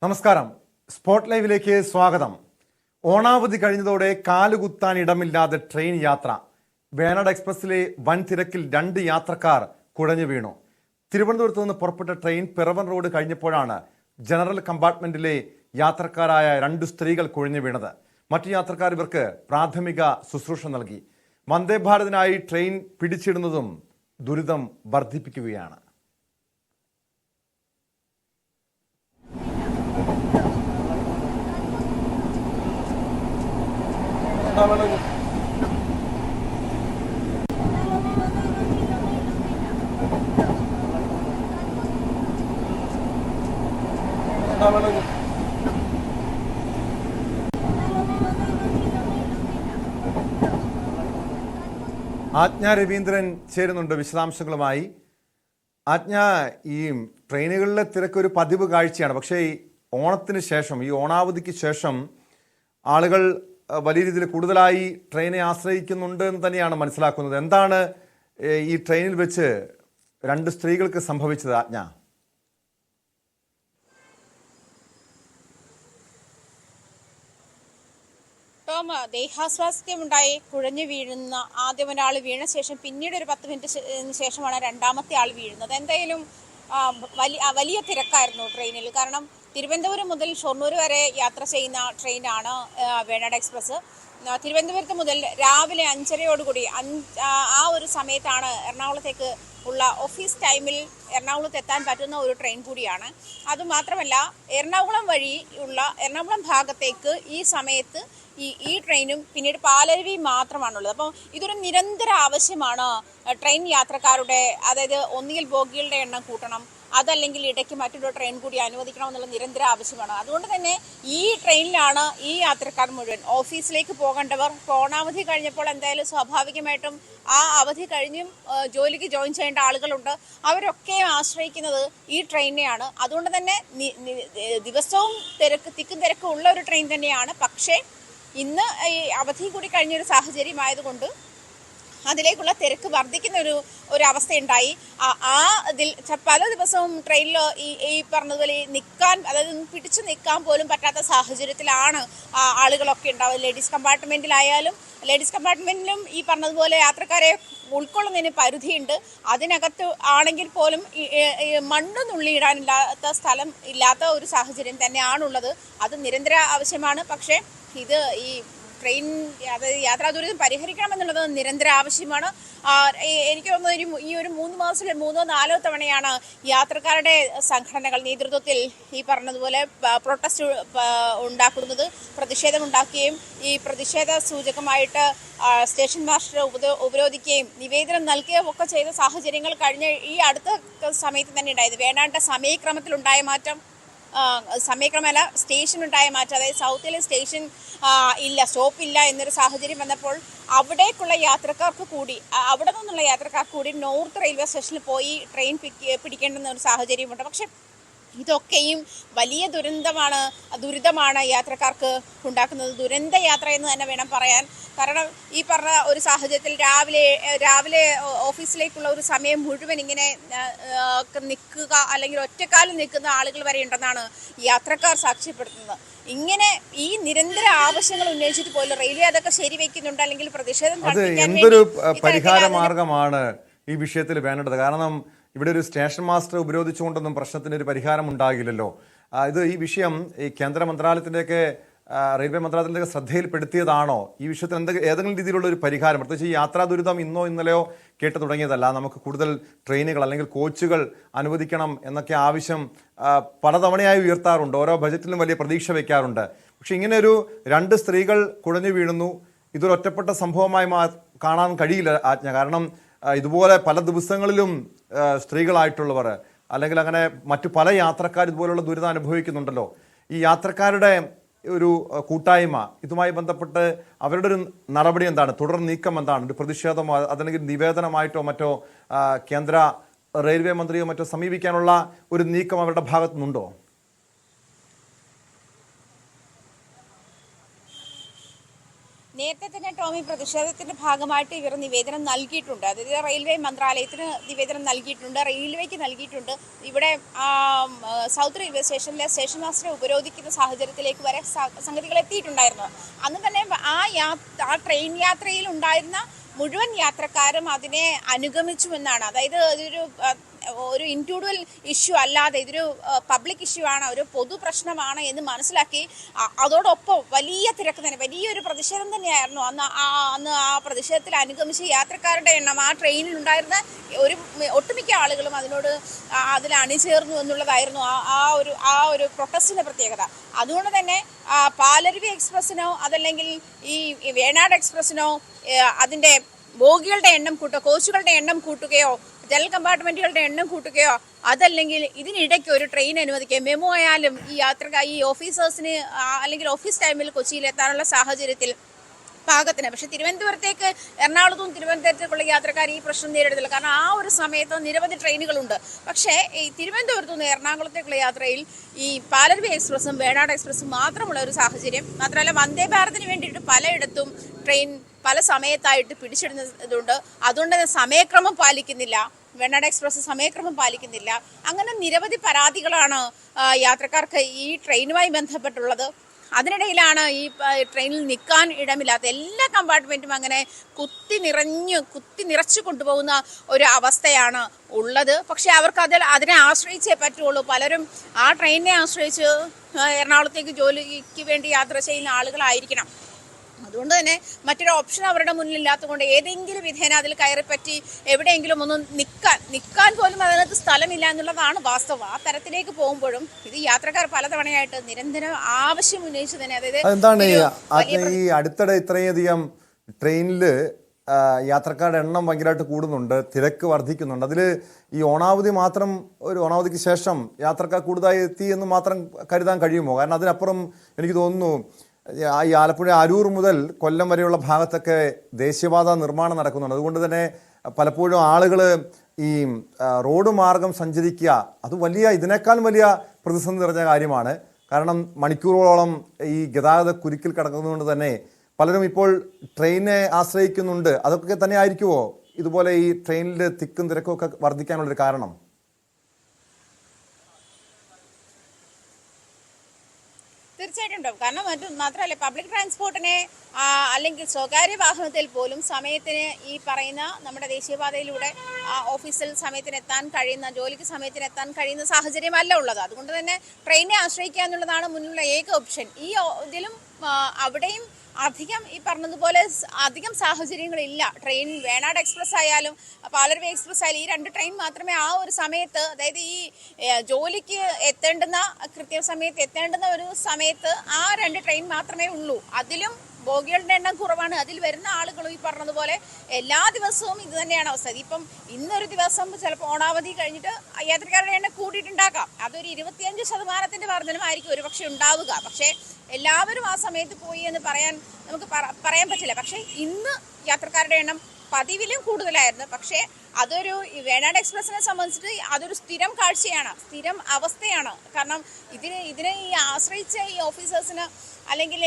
നമസ്കാരം. സ്പോട്ട് ലൈവിലേക്ക് സ്വാഗതം. ഓണാവധി കഴിഞ്ഞതോടെ കാലുകുത്താൻ ഇടമില്ലാതെ ട്രെയിൻ യാത്ര. വേണാട് എക്സ്പ്രസിലെ വൻ തിരക്കിൽ 2 യാത്രക്കാർ കുഴഞ്ഞു വീണു. തിരുവനന്തപുരത്ത് നിന്ന് പുറപ്പെട്ട ട്രെയിൻ പിറവൻ റോഡ് കഴിഞ്ഞപ്പോഴാണ് ജനറൽ കമ്പാർട്ട്മെന്റിലെ യാത്രക്കാരായ 2 സ്ത്രീകൾ കുഴഞ്ഞു വീണത്. മറ്റു യാത്രക്കാർ ഇവർക്ക് പ്രാഥമിക ശുശ്രൂഷ നൽകി. വന്ദേ ഭാരതിനായി ട്രെയിൻ പിടിച്ചിടുന്നതും ദുരിതം വർദ്ധിപ്പിക്കുകയാണ്. ആജ്ഞ രവീന്ദ്രൻ ചേരുന്നുണ്ട് വിശദാംശങ്ങളുമായി. ആജ്ഞ, ഈ ട്രെയിനുകളിലെ തിരക്ക് ഒരു പതിവ് കാഴ്ചയാണ്. പക്ഷേ ഈ ഓണത്തിന് ശേഷം, ഈ ഓണാവധിക്ക് ശേഷം ആളുകൾ വലിയ രീതിയിൽ കൂടുതലായി ട്രെയിനെ ആശ്രയിക്കുന്നുണ്ട് എന്ന് തന്നെയാണ് മനസ്സിലാക്കുന്നത്. എന്താണ് ഈ ട്രെയിനിൽ വെച്ച് 2 സ്ത്രീകൾക്ക് സംഭവിച്ചത് ആജ്ഞ? ദേഹാസ്വാസ്ഥ്യമുണ്ടായി കുഴഞ്ഞു വീഴുന്ന ആദ്യം ഒരാൾ വീണ ശേഷം പിന്നീട് ഒരു 10 മിനിറ്റ് ശേഷമാണ് രണ്ടാമത്തെ ആൾ വീഴുന്നത്. എന്തായാലും വലിയ തിരക്കായിരുന്നു ട്രെയിനിൽ. കാരണം തിരുവനന്തപുരം മുതൽ ഷൊർണൂർ വരെ യാത്ര ചെയ്യുന്ന ട്രെയിനാണ് വേണാട് എക്സ്പ്രസ്. തിരുവനന്തപുരത്ത് മുതൽ രാവിലെ 5:30 ആ ഒരു സമയത്താണ് എറണാകുളത്തേക്ക് ഉള്ള ഓഫീസ് ടൈമിൽ എറണാകുളത്ത് എത്താൻ പറ്റുന്ന ഒരു ട്രെയിൻ കൂടിയാണ്. അതുമാത്രമല്ല, എറണാകുളം ഭാഗത്തേക്ക് ഈ സമയത്ത് ഈ ട്രെയിനും പിന്നീട് പാലരുവി മാത്രമാണുള്ളത്. അപ്പോൾ ഇതൊരു നിരന്തര ആവശ്യമാണ് ട്രെയിൻ യാത്രക്കാരുടെ. അതായത് ഒന്നുകിൽ ബോഗികളുടെ എണ്ണം കൂട്ടണം, അതല്ലെങ്കിൽ ഇടയ്ക്ക് മറ്റൊരു ട്രെയിൻ കൂടി അനുവദിക്കണം എന്നുള്ള നിരന്തര ആവശ്യമാണ്. അതുകൊണ്ട് തന്നെ ഈ ട്രെയിനിലാണ് ഈ യാത്രക്കാർ മുഴുവൻ. ഓഫീസിലേക്ക് പോകേണ്ടവർ ഓണാവധി കഴിഞ്ഞപ്പോൾ എന്തായാലും സ്വാഭാവികമായിട്ടും ആ അവധി കഴിഞ്ഞും ജോലിക്ക് ജോയിൻ ചെയ്യേണ്ട ആളുകളുണ്ട്. അവരൊക്കെ ആശ്രയിക്കുന്നത് ഈ ട്രെയിനെയാണ്. അതുകൊണ്ട് തന്നെ ദിവസവും തിക്കും തിരക്കും ഉള്ള ഒരു ട്രെയിൻ തന്നെയാണ്. പക്ഷേ ഇന്ന് ഈ അവധി കൂടി കഴിഞ്ഞൊരു സാഹചര്യമായതുകൊണ്ട് അതിലേക്കുള്ള തിരക്ക് വർദ്ധിക്കുന്ന ഒരു അവസ്ഥയുണ്ടായി. ഇതിൽ പല ദിവസവും ട്രെയിനിൽ ഈ പറഞ്ഞതുപോലെ നിൽക്കാൻ, അതായത് പിടിച്ചു നിൽക്കാൻ പോലും പറ്റാത്ത സാഹചര്യത്തിലാണ് ആളുകളൊക്കെ ഉണ്ടാവുക. ലേഡീസ് കമ്പാർട്ട്മെന്റിലും ഈ പറഞ്ഞതുപോലെ യാത്രക്കാരെ ഉൾക്കൊള്ളുന്നതിന് പരിധിയുണ്ട്. അതിനകത്ത് ആണെങ്കിൽ പോലും മണ്ണ് നുള്ളിയിടാനില്ലാത്ത സ്ഥലം ഇല്ലാത്ത ഒരു സാഹചര്യം തന്നെയാണുള്ളത്. അത് നിരന്തര ആവശ്യമാണ്. പക്ഷേ ഇത് ഈ ട്രെയിൻ യാത്രാ ദുരിതം പരിഹരിക്കണമെന്നുള്ളത് നിരന്തര ആവശ്യമാണ്. എനിക്ക് തോന്നുന്നു ഈ ഒരു 3 മാസത്തിൽ 3-4 തവണയാണ് യാത്രക്കാരുടെ സംഘടനകൾ നേതൃത്വത്തിൽ ഈ പറഞ്ഞതുപോലെ പ്രൊട്ടസ്റ്റ് ഉണ്ടാക്കുന്നത്, പ്രതിഷേധമുണ്ടാക്കുകയും ഈ പ്രതിഷേധ സൂചകമായിട്ട് സ്റ്റേഷൻ മാസ്റ്റർ ഉപരോധിക്കുകയും നിവേദനം നൽകുകയും ഒക്കെ ചെയ്ത സാഹചര്യങ്ങൾ കഴിഞ്ഞ ഈ അടുത്ത സമയത്ത് തന്നെ ഉണ്ടായത്. വേണാണ്ട സമയക്രമത്തിലുണ്ടായ മാറ്റം, സമയക്രമമല്ല സ്റ്റേഷനുണ്ടായ മാറ്റം, അതായത് സൗത്തിലെ സ്റ്റേഷൻ സ്റ്റോപ്പില്ല എന്നൊരു സാഹചര്യം വന്നപ്പോൾ അവിടേക്കുള്ള യാത്രക്കാർക്ക് കൂടി, അവിടെ നിന്നുള്ള യാത്രക്കാർക്ക് കൂടി നോർത്ത് റെയിൽവേ സ്റ്റേഷനിൽ പോയി ട്രെയിൻ പിടിക്കേണ്ടുന്ന ഒരു സാഹചര്യമുണ്ട്. പക്ഷെ ഇതൊക്കെയും വലിയ ദുരിതമാണ് യാത്രക്കാർക്ക് ഉണ്ടാക്കുന്നത്. ദുരന്ത യാത്ര എന്ന് തന്നെ വേണം പറയാൻ. കാരണം ഈ പറഞ്ഞ ഒരു സാഹചര്യത്തിൽ രാവിലെ ഓഫീസിലേക്കുള്ള ഒരു സമയം മുഴുവൻ ഇങ്ങനെ നിൽക്കുക, അല്ലെങ്കിൽ ഒറ്റക്കാലം നിൽക്കുന്ന ആളുകൾ വരെ ഉണ്ടെന്നാണ് യാത്രക്കാർ സാക്ഷ്യപ്പെടുത്തുന്നത്. ഇങ്ങനെ ഈ നിരന്തര ആവശ്യങ്ങൾ ഉന്നയിച്ചിട്ട് പോലും റെയിൽവേ അതൊക്കെ ശരിവെക്കുന്നുണ്ട്, അല്ലെങ്കിൽ പ്രതിഷേധം എന്തൊരു പരിഹാര മാർഗമാണ് ഈ വിഷയത്തിൽ വേണ്ടത്? കാരണം ഇവിടെ ഒരു സ്റ്റേഷൻ മാസ്റ്റർ ഉപരോധിച്ചുകൊണ്ടൊന്നും പ്രശ്നത്തിന് ഒരു പരിഹാരം ഉണ്ടാകില്ലല്ലോ. ഈ വിഷയം ഈ കേന്ദ്ര മന്ത്രാലയത്തിൻ്റെയൊക്കെ റെയിൽവേ മന്ത്രാലയത്തിൻ്റെ ശ്രദ്ധയിൽപ്പെടുത്തിയതാണോ? ഈ വിഷയത്തിൽ ഏതെങ്കിലും രീതിയിലുള്ള ഒരു പരിഹാരം, പ്രത്യേകിച്ച് ഈ യാത്രാ ദുരിതം ഇന്നോ ഇന്നലെയോ കേട്ട് തുടങ്ങിയതല്ല. നമുക്ക് കൂടുതൽ ട്രെയിനുകൾ അല്ലെങ്കിൽ കോച്ചുകൾ അനുവദിക്കണം എന്നൊക്കെ ആവശ്യം പലതവണയായി ഉയർത്താറുണ്ട്. ഓരോ ബജറ്റിലും വലിയ പ്രതീക്ഷ വയ്ക്കാറുണ്ട്. പക്ഷെ ഇങ്ങനെ ഒരു 2 സ്ത്രീകൾ കുഴഞ്ഞു വീഴുന്നു, ഇതൊരു ഒറ്റപ്പെട്ട സംഭവമായി കാണാൻ കഴിയില്ല ആജ്ഞ. കാരണം ഇതുപോലെ പല ദിവസങ്ങളിലും സ്ത്രീകളായിട്ടുള്ളവർ അല്ലെങ്കിൽ അങ്ങനെ മറ്റു പല യാത്രക്കാർ ഇതുപോലുള്ള ദുരിതം അനുഭവിക്കുന്നുണ്ടല്ലോ. ഈ യാത്രക്കാരുടെ ഒരു കൂട്ടായ്മ, ഇതുമായി ബന്ധപ്പെട്ട് അവരുടെ ഒരു നടപടി എന്താണ്? തുടർ നീക്കം എന്താണ്? ഒരു പ്രതിഷേധമോ അതല്ലെങ്കിൽ നിവേദനമായിട്ടോ മറ്റോ കേന്ദ്ര റെയിൽവേ മന്ത്രിയോ മറ്റോ സമീപിക്കാനുള്ള ഒരു നീക്കം അവരുടെ ഭാഗത്തു നിന്നുണ്ടോ? നേരത്തെ തന്നെ ടോമി പ്രതിഷേധത്തിന്റെ ഭാഗമായിട്ട് ഇവർ നിവേദനം നൽകിയിട്ടുണ്ട്. അതായത് റെയിൽവേ മന്ത്രാലയത്തിന് നിവേദനം നൽകിയിട്ടുണ്ട്, റെയിൽവേക്ക് നൽകിയിട്ടുണ്ട്. ഇവിടെ സൗത്ത് റെയിൽവേ സ്റ്റേഷനിലെ സ്റ്റേഷൻ മാസ്റ്ററെ ഉപരോധിക്കുന്ന സാഹചര്യത്തിലേക്ക് വരെ സംഗതികൾ എത്തിയിട്ടുണ്ടായിരുന്നു. അന്ന് തന്നെ ആ ട്രെയിൻ യാത്രയിൽ ഉണ്ടായിരുന്ന മുഴുവൻ യാത്രക്കാരും അതിനെ അനുഗമിച്ചുവെന്നാണ്. അതായത് ഒരു ഇൻഡിവിജ്വൽ ഇഷ്യൂ അല്ലാതെ ഇതൊരു പബ്ലിക് ഇഷ്യൂ ആണ്, ഒരു പൊതു പ്രശ്നമാണ് എന്ന് മനസ്സിലാക്കി അതോടൊപ്പം വലിയ തിരക്ക് തന്നെ, വലിയൊരു പ്രതിഷേധം തന്നെയായിരുന്നു അന്ന് ആ പ്രതിഷേധത്തിൽ അനുഗമിച്ച് യാത്രക്കാരുടെ എണ്ണം ആ ട്രെയിനിൽ ഉണ്ടായിരുന്ന ഒട്ടുമിക്ക ആളുകളും അതിൽ അണിചേർന്നു എന്നുള്ളതായിരുന്നു ആ ഒരു പ്രൊട്ടസ്റ്റിന്റെ പ്രത്യേകത. അതുകൊണ്ട് തന്നെ പാലരുവി എക്സ്പ്രസിനോ അതല്ലെങ്കിൽ ഈ വേണാട് എക്സ്പ്രസിനോ അതിന്റെ ബോഗികളുടെ എണ്ണം കോച്ചുകളുടെ എണ്ണം കൂട്ടുകയോ ജനറൽ കമ്പാർട്ട്മെന്റുകളുടെ എണ്ണം കൂട്ടുകയോ അതല്ലെങ്കിൽ ഇതിനിടയ്ക്ക് ഒരു ട്രെയിൻ അനുവദിക്കുക, മെമോ ആയാലും ഈ ഓഫീസേഴ്സിന് അല്ലെങ്കിൽ ഓഫീസ് ടൈമിൽ കൊച്ചിയിൽ എത്താനുള്ള സാഹചര്യത്തിൽ പാകത്തിന്. പക്ഷെ തിരുവനന്തപുരത്തേക്ക്, എറണാകുളത്തും തിരുവനന്തപുരത്തേക്കുള്ള യാത്രക്കാർ ഈ പ്രശ്നം നേരിടുന്നില്ല. കാരണം ആ ഒരു സമയത്ത് നിരവധി ട്രെയിനുകളുണ്ട്. പക്ഷേ ഈ തിരുവനന്തപുരത്തു നിന്ന് എറണാകുളത്തേക്കുള്ള യാത്രയിൽ ഈ പാലരുവി എക്സ്പ്രസും വേണാട് എക്സ്പ്രസും മാത്രമുള്ള ഒരു സാഹചര്യം. മാത്രമല്ല വന്ദേ ഭാരതിന് വേണ്ടിയിട്ട് പലയിടത്തും ട്രെയിൻ പല സമയത്തായിട്ട് പിടിച്ചിടുന്നതുണ്ട്. അതുകൊണ്ട് തന്നെ സമയക്രമം പാലിക്കുന്നില്ല, വേണാട് എക്സ്പ്രസ് സമയക്രമം പാലിക്കുന്നില്ല. അങ്ങനെ നിരവധി പരാതികളാണ് യാത്രക്കാർക്ക് ഈ ട്രെയിനുമായി ബന്ധപ്പെട്ടുള്ളത്. അതിനിടയിലാണ് ഈ ട്രെയിനിൽ നിൽക്കാൻ ഇടമില്ലാത്ത എല്ലാ കമ്പാർട്ട്മെന്റും അങ്ങനെ കുത്തി നിറച്ചു കൊണ്ടുപോകുന്ന ഒരു അവസ്ഥയാണ് ഉള്ളത്. പക്ഷെ അവർക്ക് അതിനെ ആശ്രയിച്ചേ പറ്റുള്ളൂ. പലരും ആ ട്രെയിനിനെ ആശ്രയിച്ച് എറണാകുളത്തേക്ക് ജോലിക്ക് വേണ്ടി യാത്ര ചെയ്യുന്ന ആളുകളായിരിക്കണം. അതുകൊണ്ട് തന്നെ മറ്റൊരു ഓപ്ഷൻ അവരുടെ മുന്നിലില്ലാത്തതുകൊണ്ട് ഏതെങ്കിലും വിധേന അതിൽ കയറിപ്പറ്റി എവിടെയെങ്കിലും ഒന്ന് നിൽക്കാൻ പോലും അതിനകത്ത് സ്ഥലമില്ല എന്നുള്ളതാണ് വാസ്തവം. ആ തരത്തിലേക്ക് പോകുമ്പോഴും ഇത് യാത്രക്കാർ പലതവണയായിട്ട് നിരന്തരം ആവശ്യം ഉന്നയിച്ചു തന്നെ. അതായത് ഈ അടുത്തിടെ ഇത്രയധികം ട്രെയിനിൽ യാത്രക്കാരുടെ എണ്ണം ഭയങ്കരമായിട്ട് കൂടുന്നുണ്ട്, തിരക്ക് വർദ്ധിക്കുന്നുണ്ട്. അതിൽ ഈ ഓണാവധിക്ക് ശേഷം യാത്രക്കാർ കൂടുതലായി എത്തി എന്ന് മാത്രം കരുതാൻ കഴിയുമോ? കാരണം അതിനപ്പുറം എനിക്ക് തോന്നുന്നു ഈ ആലപ്പുഴ അരൂർ മുതൽ കൊല്ലം വരെയുള്ള ഭാഗത്തൊക്കെ ദേശീയപാത നിർമ്മാണം നടക്കുന്നുണ്ട്. അതുകൊണ്ട് തന്നെ പലപ്പോഴും ആളുകൾ ഈ റോഡ് മാർഗം സഞ്ചരിക്കുക അത് ഇതിനേക്കാൾ വലിയ പ്രതിസന്ധി നിറഞ്ഞ കാര്യമാണ്. കാരണം മണിക്കൂറുകളോളം ഈ ഗതാഗത കുരുക്കിൽ കിടക്കുന്നതുകൊണ്ട് തന്നെ പലരും ഇപ്പോൾ ട്രെയിനെ ആശ്രയിക്കുന്നുണ്ട്. അതൊക്കെ തന്നെ ആയിരിക്കുമോ ഇതുപോലെ ഈ ട്രെയിനിൽ തിക്കും തിരക്കും ഒക്കെ വർദ്ധിക്കാനുള്ളൊരു കാരണം? തീർച്ചയായിട്ടും ഉണ്ടാവും. കാരണം മാത്രമല്ല പബ്ലിക് ട്രാൻസ്പോർട്ടിനെ അല്ലെങ്കിൽ സ്വകാര്യ വാഹനത്തിൽ പോലും സമയത്തിന് ഈ പറയുന്ന നമ്മുടെ ദേശീയപാതയിലൂടെ ഓഫീസിൽ സമയത്തിന് എത്താൻ കഴിയുന്ന, ജോലിക്ക് സമയത്തിന് എത്താൻ കഴിയുന്ന സാഹചര്യമല്ല ഉള്ളത്. അതുകൊണ്ട് തന്നെ ട്രെയിനെ ആശ്രയിക്കുക എന്നുള്ളതാണ് മുന്നിലുള്ള ഏക ഓപ്ഷൻ. ഇതിലും അവിടെയും അധികം ഈ പറഞ്ഞതുപോലെ അധികം സാഹചര്യങ്ങളില്ല. ട്രെയിൻ വേണാട് എക്സ്പ്രസ് ആയാലും പാലരുവി എക്സ്പ്രസ് ആയാലും ഈ രണ്ട് ട്രെയിൻ മാത്രമേ ആ ഒരു സമയത്ത്, അതായത് ഈ ജോലിക്ക് കൃത്യസമയത്ത് എത്തേണ്ടുന്ന ഒരു സമയത്ത് ആ രണ്ട് ട്രെയിൻ മാത്രമേ ഉള്ളൂ. അതിലും ബോഗികളുടെ എണ്ണം കുറവാണ്. അതിൽ വരുന്ന ആളുകളും ഈ പറഞ്ഞതുപോലെ എല്ലാ ദിവസവും ഇത് തന്നെയാണ് അവസ്ഥ. ഇപ്പം ഇന്നൊരു ദിവസം ചിലപ്പോൾ ഓണാവധി കഴിഞ്ഞിട്ട് യാത്രക്കാരുടെ എണ്ണം കൂടിയിട്ടുണ്ടാകാം. അതൊരു 25% വർധനമായിരിക്കും ഒരു പക്ഷെ ഉണ്ടാവുക. പക്ഷേ എല്ലാവരും ആ സമയത്ത് പോയി എന്ന് നമുക്ക് പറയാൻ പറ്റില്ല. പക്ഷേ ഇന്ന് യാത്രക്കാരുടെ എണ്ണം പതിവിലും കൂടുതലായിരുന്നു. പക്ഷേ അതൊരു വേണാട് എക്സ്പ്രസിനെ സംബന്ധിച്ചിട്ട് അതൊരു സ്ഥിരം കാഴ്ചയാണ്, സ്ഥിരം അവസ്ഥയാണ്. കാരണം ഇതിനെ ഈ ആശ്രയിച്ച ഈ ഓഫീസേഴ്സിന് അല്ലെങ്കിൽ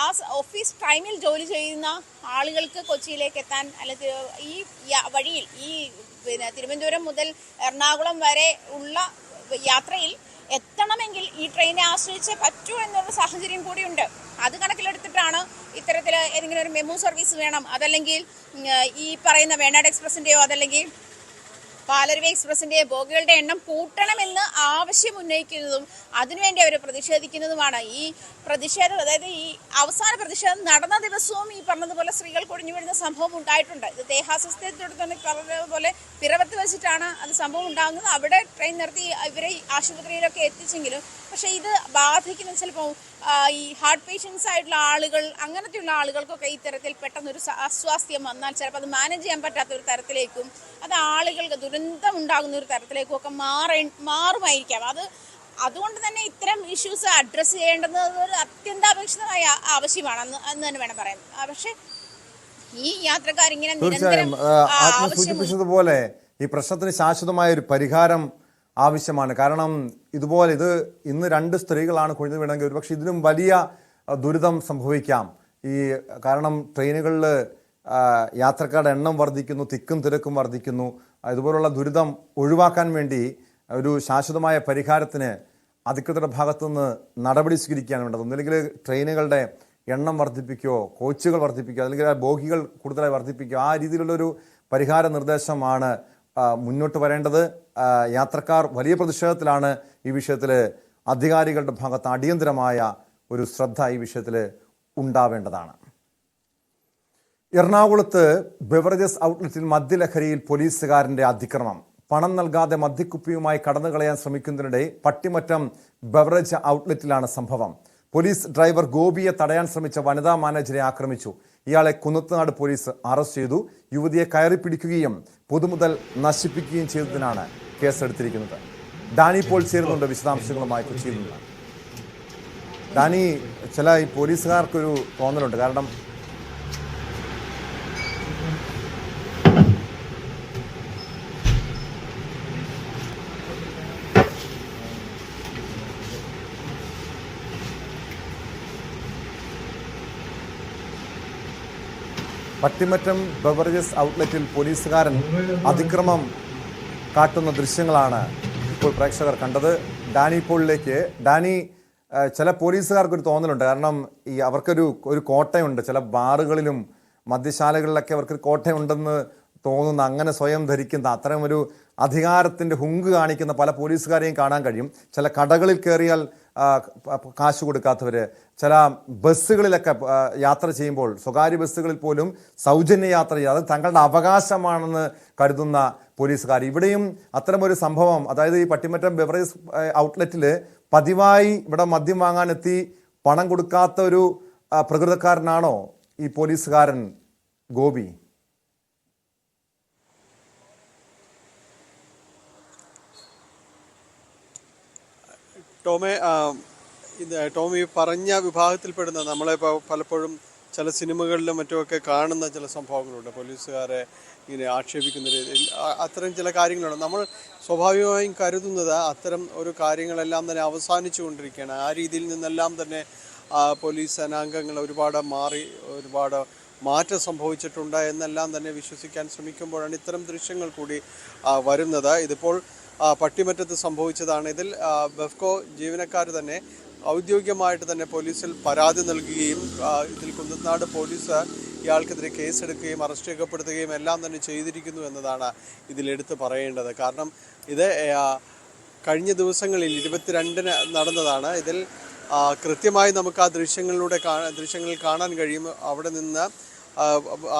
ആ ഓഫീസ് ടൈമിൽ ജോലി ചെയ്യുന്ന ആളുകൾക്ക് കൊച്ചിയിലേക്ക് എത്താൻ അല്ലെങ്കിൽ ഈ വഴിയിൽ തിരുവനന്തപുരം മുതൽ എറണാകുളം വരെ ഉള്ള യാത്രയിൽ എത്തണമെങ്കിൽ ഈ ട്രെയിനെ ആശ്രയിച്ചേ പറ്റൂ എന്നുള്ള സാഹചര്യം കൂടിയുണ്ട്. അത് കണക്കിലെടുത്തിട്ടാണ് ഇത്തരത്തിൽ ഏതെങ്കിലും ഒരു മെമു സർവീസ് വേണം, അതല്ലെങ്കിൽ ഈ പറയുന്ന വേണാട് എക്സ്പ്രസിൻ്റെയോ അതല്ലെങ്കിൽ പാലരുവി എക്സ്പ്രസിൻ്റെ ബോഗികളുടെ എണ്ണം കൂട്ടണമെന്ന് ആവശ്യം ഉന്നയിക്കുന്നതും അതിനുവേണ്ടി അവർ പ്രതിഷേധിക്കുന്നതുമാണ്. ഈ പ്രതിഷേധം, അതായത് ഈ അവസാന പ്രതിഷേധം നടന്ന ദിവസവും ഈ പറഞ്ഞതുപോലെ സ്ത്രീകൾ കൊടിഞ്ഞു വീഴുന്ന സംഭവം ഉണ്ടായിട്ടുണ്ട്. ഇത് ദേഹാസ്വസ്ഥതയോടെ തന്നെ പറഞ്ഞതുപോലെ പിറവത്ത് വെച്ചിട്ടാണ് അത് സംഭവം ഉണ്ടാകുന്നത്. അവിടെ ട്രെയിൻ നിർത്തി ഇവരെ ആശുപത്രിയിലൊക്കെ എത്തിച്ചെങ്കിലും പക്ഷേ ഇത് ബാധിക്കുന്നത് ചിലപ്പോൾ ഈ ഹാർട്ട് പേഷ്യൻസ് ആയിട്ടുള്ള ആളുകൾ, അങ്ങനത്തെയുള്ള ആളുകൾക്കൊക്കെ ഇത്തരത്തിൽ പെട്ടെന്നൊരു അസ്വാസ്ഥ്യം വന്നാൽ ചിലപ്പോൾ അത് മാനേജ് ചെയ്യാൻ പറ്റാത്ത ഒരു തരത്തിലേക്കും അത് ആളുകൾക്ക് ദുരന്തം ഉണ്ടാകുന്ന ഒരു തരത്തിലേക്കും ഒക്കെ മാറുമായിരിക്കാം. അതുകൊണ്ട് തന്നെ ഇത്തരം ഇഷ്യൂസ് അഡ്രസ്സ് ചെയ്യേണ്ടത് ഒരു അത്യന്താപേക്ഷിതമായ ആവശ്യമാണ് എന്ന് തന്നെ വേണം പറയാൻ. പക്ഷെ ഈ യാത്രക്കാരിങ്ങനെ തീർച്ചയായും സൂചിപ്പിച്ചതുപോലെ ഈ പ്രശ്നത്തിന് ശാശ്വതമായ ഒരു പരിഹാരം ആവശ്യമാണ്. കാരണം ഇത് ഇന്ന് 2 സ്ത്രീകളാണ് കൊഴിഞ്ഞു വീണെങ്കിൽ ഒരുപക്ഷെ ഇതിലും വലിയ ദുരിതം സംഭവിക്കാം. ഈ കാരണം ട്രെയിനുകളിൽ യാത്രക്കാരുടെ എണ്ണം വർദ്ധിക്കുന്നു, തിക്കും തിരക്കും വർദ്ധിക്കുന്നു. ഇതുപോലുള്ള ദുരിതം ഒഴിവാക്കാൻ വേണ്ടി ഒരു ശാശ്വതമായ പരിഹാരത്തിന് അധികൃതരുടെ ഭാഗത്തുനിന്ന് നടപടി സ്വീകരിക്കുകയാണ് വേണ്ടത്. ഒന്നില്ലെങ്കിൽ ട്രെയിനുകളുടെ എണ്ണം വർദ്ധിപ്പിക്കുകയോ, കോച്ചുകൾ വർദ്ധിപ്പിക്കുകയോ, അല്ലെങ്കിൽ ബോഗികൾ കൂടുതലായി വർദ്ധിപ്പിക്കുകയോ, ആ രീതിയിലുള്ളൊരു പരിഹാര നിർദ്ദേശമാണ് മുന്നോട്ട് വരേണ്ടത്. യാത്രക്കാർ വലിയ പ്രതിഷേധത്തിലാണ്. ഈ വിഷയത്തിൽ അധികാരികളുടെ ഭാഗത്ത് അടിയന്തരമായ ഒരു ശ്രദ്ധ ഈ വിഷയത്തിൽ ഉണ്ടാവേണ്ടതാണ്. എറണാകുളത്ത് ബെവറേജസ് ഔട്ട്ലെറ്റിൽ മദ്യലഹരിയിൽ പോലീസുകാരൻ്റെ അതിക്രമം. പണം നൽകാതെ മദ്യക്കുപ്പിയുമായി കടന്നു കളയാൻ ശ്രമിക്കുന്നതിനിടെ പട്ടിമറ്റം ബെവറേജ് ഔട്ട്ലെറ്റിലാണ് സംഭവം. പോലീസ് ഡ്രൈവർ ഗോപിയെ തടയാൻ ശ്രമിച്ച വനിതാ മാനേജരെ ആക്രമിച്ചു. ഇയാളെ കുന്നത്തുനാട് പോലീസ് അറസ്റ്റ് ചെയ്തു. യുവതിയെ കയറി പിടിക്കുകയും പൊതുമുതൽ നശിപ്പിക്കുകയും ചെയ്തതിനാണ് കേസെടുത്തിരിക്കുന്നത്. ഡാനി പോൾ ചേരുന്നുണ്ട് വിശദാംശങ്ങളുമായി കൊച്ചിയിൽ നിന്ന്. ഡാനി, ചില ഈ പോലീസുകാർക്കൊരു തോന്നലുണ്ട്. കാരണം പട്ടിമറ്റം ബെവറേജസ് ഔട്ട്ലെറ്റിൽ പോലീസുകാരൻ അതിക്രമം കാട്ടുന്ന ദൃശ്യങ്ങളാണ് ഇപ്പോൾ പ്രേക്ഷകർ കണ്ടത്. ഡാനി പോളിലേക്ക്. ഡാനി, ചില പോലീസുകാർക്കൊരു തോന്നലുണ്ട്. കാരണം അവർക്കൊരു കോട്ടയുണ്ട്. ചില ബാറുകളിലും മദ്യശാലകളിലൊക്കെ അവർക്കൊരു കോട്ടയുണ്ടെന്ന് തോന്നുന്ന, അങ്ങനെ സ്വയം ധരിക്കുന്ന, അത്തരം ഒരു അധികാരത്തിൻ്റെ ഹുങ്ക് കാണിക്കുന്ന പല പോലീസുകാരെയും കാണാൻ കഴിയും. ചില കടകളിൽ കയറിയാൽ കാശ് കൊടുക്കാത്തവർ, ചില ബസ്സുകളിലൊക്കെ യാത്ര ചെയ്യുമ്പോൾ, സ്വകാര്യ ബസ്സുകളിൽ പോലും സൗജന്യ യാത്ര ചെയ്യുക, അത് തങ്ങളുടെ അവകാശമാണെന്ന് കരുതുന്ന പോലീസുകാർ. ഇവിടെയും അത്തരമൊരു സംഭവം, അതായത് ഈ പട്ടിമറ്റം ബെവറേജ് ഔട്ട്ലെറ്റിൽ പതിവായി ഇവിടെ മദ്യം വാങ്ങാനെത്തി പണം കൊടുക്കാത്ത ഒരു പ്രകൃതക്കാരനാണോ ഈ പോലീസുകാരൻ ഗോപി? ടോമി പറഞ്ഞ വിഭാഗത്തിൽപ്പെടുന്ന, നമ്മളെ പലപ്പോഴും ചില സിനിമകളിലും മറ്റുമൊക്കെ കാണുന്ന ചില സംഭവങ്ങളുണ്ട്. പോലീസുകാരെ ഇങ്ങനെ ആക്ഷേപിക്കുന്ന രീതിയിൽ അത്തരം ചില കാര്യങ്ങളുണ്ട്. നമ്മൾ സ്വാഭാവികമായും കരുതുന്നത് അത്തരം ഒരു കാര്യങ്ങളെല്ലാം തന്നെ അവസാനിച്ചു കൊണ്ടിരിക്കുകയാണ്. ആ രീതിയിൽ നിന്നെല്ലാം തന്നെ പോലീസ് സേനാംഗങ്ങൾ ഒരുപാട് മാറ്റം സംഭവിച്ചിട്ടുണ്ട് എന്നെല്ലാം തന്നെ വിശ്വസിക്കാൻ ശ്രമിക്കുമ്പോഴാണ് ഇത്തരം ദൃശ്യങ്ങൾ കൂടി വരുന്നത്. ഇതിപ്പോൾ പട്ടിമറ്റത്ത് സംഭവിച്ചതാണ്. ഇതിൽ ബെഫ്കോ ജീവനക്കാർ തന്നെ ഔദ്യോഗികമായിട്ട് തന്നെ പോലീസിൽ പരാതി നൽകുകയും ഇതിൽ കുന്നത്തുനാട് പോലീസ് ഇയാൾക്കെതിരെ കേസെടുക്കുകയും അറസ്റ്റ് രേഖപ്പെടുത്തുകയും എല്ലാം തന്നെ ചെയ്തിരിക്കുന്നു എന്നതാണ് ഇതിലെടുത്ത് പറയേണ്ടത്. കാരണം ഇത് കഴിഞ്ഞ ദിവസങ്ങളിൽ 22-ന് നടന്നതാണ്. ഇതിൽ കൃത്യമായി നമുക്ക് ആ ദൃശ്യങ്ങളിൽ കാണാൻ കഴിയും. അവിടെ നിന്ന്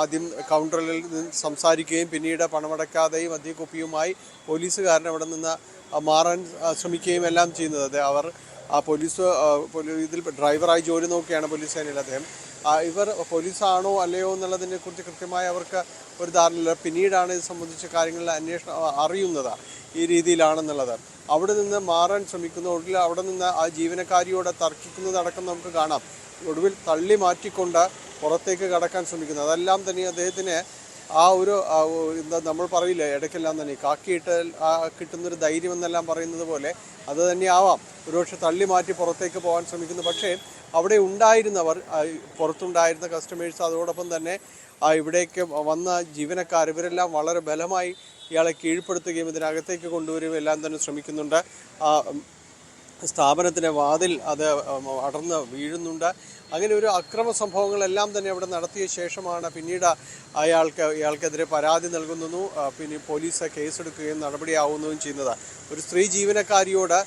ആദ്യം കൗണ്ടറിൽ നിന്ന് സംസാരിക്കുകയും പിന്നീട് പണമടയ്ക്കാതെയും മദ്യക്കുപ്പിയുമായി പോലീസുകാരൻ അവിടെ നിന്ന് മാറാൻ ശ്രമിക്കുകയും എല്ലാം ചെയ്യുന്നത്. അവർ ഇതിൽ ഡ്രൈവറായി ജോലി നോക്കിയാണ് പോലീസ് സേനയിൽ അദ്ദേഹം. ഇവർ പോലീസാണോ അല്ലയോ എന്നുള്ളതിനെ കുറിച്ച് കൃത്യമായി അവർക്ക് ഒരു ധാരണയില്ല. പിന്നീടാണ് ഇത് സംബന്ധിച്ച കാര്യങ്ങളിൽ അന്വേഷണം അറിയുന്നത് ഈ രീതിയിലാണെന്നുള്ളത്. അവിടെ നിന്ന് മാറാൻ ശ്രമിക്കുന്ന, ഒടുവിൽ അവിടെ നിന്ന് ആ ജീവനക്കാരിയോട് തർക്കിക്കുന്നതടക്കം നമുക്ക് കാണാം. ഒടുവിൽ തള്ളി മാറ്റിക്കൊണ്ട് പുറത്തേക്ക് കടക്കാൻ ശ്രമിക്കുന്നത്. അതെല്ലാം തന്നെ അദ്ദേഹത്തിന് ആ ഒരു നമ്മൾ പറയില്ല ഇടയ്ക്കെല്ലാം തന്നെ കാക്കിയിട്ട് കിട്ടുന്നൊരു ധൈര്യം എന്നെല്ലാം പറയുന്നത് പോലെ അത് തന്നെ ആവാം. ഒരുപക്ഷെ തള്ളി മാറ്റി പുറത്തേക്ക് പോകാൻ ശ്രമിക്കുന്നു. പക്ഷേ അവിടെ ഉണ്ടായിരുന്നവർ, പുറത്തുണ്ടായിരുന്ന കസ്റ്റമേഴ്സ്, അതോടൊപ്പം തന്നെ ഇവിടേക്ക് വന്ന ജീവനക്കാർ, ഇവരെല്ലാം വളരെ ബലമായി ഇയാളെ കീഴ്പ്പെടുത്തുകയും ഇതിനകത്തേക്ക് കൊണ്ടുവരികയും എല്ലാം തന്നെ ശ്രമിക്കുന്നുണ്ട്. സ്ഥാപനത്തിൻ്റെ വാതിൽ അത് അടർന്ന് വീഴുന്നുണ്ട്. അങ്ങനെ ഒരു അക്രമ സംഭവങ്ങളെല്ലാം തന്നെ അവിടെ നടത്തിയ ശേഷമാണ് പിന്നീട് ഇയാൾക്കെതിരെ പരാതി നൽകുന്നു. പിന്നെ പോലീസ് കേസെടുക്കുകയും നടപടിയാവുകയും ചെയ്യുന്നത്. ഒരു സ്ത്രീ ജീവനക്കാരിയോട്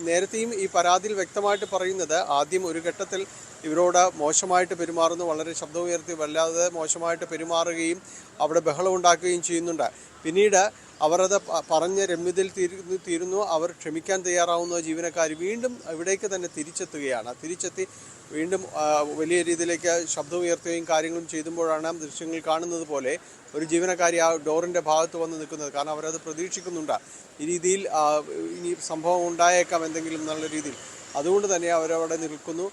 നേരത്തെയും ഈ പരാതിയിൽ വ്യക്തമായിട്ട് പറയുന്നത്, ആദ്യം ഒരു ഘട്ടത്തിൽ ഇവരോട് മോശമായിട്ട് പെരുമാറുന്നു, വളരെ ശബ്ദമുയർത്തി വല്ലാതെ മോശമായിട്ട് പെരുമാറുകയും അവിടെ ബഹളം ഉണ്ടാക്കുകയും ചെയ്യുന്നുണ്ട്. പിന്നീട് അവരത് പറഞ്ഞ് രമ്യതയിൽ തീരുന്നു. അവർ ക്ഷമിക്കാൻ തയ്യാറാവുന്ന ജീവനക്കാർ വീണ്ടും ഇവിടേക്ക് തന്നെ തിരിച്ചെത്തി വീണ്ടും വലിയ രീതിയിലേക്ക് ശബ്ദമുയർത്തുകയും കാര്യങ്ങളും ചെയ്യുമ്പോഴാണ് ദൃശ്യങ്ങൾ കാണുന്നത് പോലെ ഒരു ജീവനക്കാരി ആ ഡോറിൻ്റെ ഭാഗത്ത് വന്ന് നിൽക്കുന്നത്. കാരണം അവരത് പ്രതീക്ഷിക്കുന്നുണ്ട്, ഈ രീതിയിൽ ഇനി സംഭവം ഉണ്ടായേക്കാം എന്തെങ്കിലും എന്നുള്ള രീതിയിൽ. അതുകൊണ്ട് തന്നെ അവരവിടെ നിൽക്കുന്നു.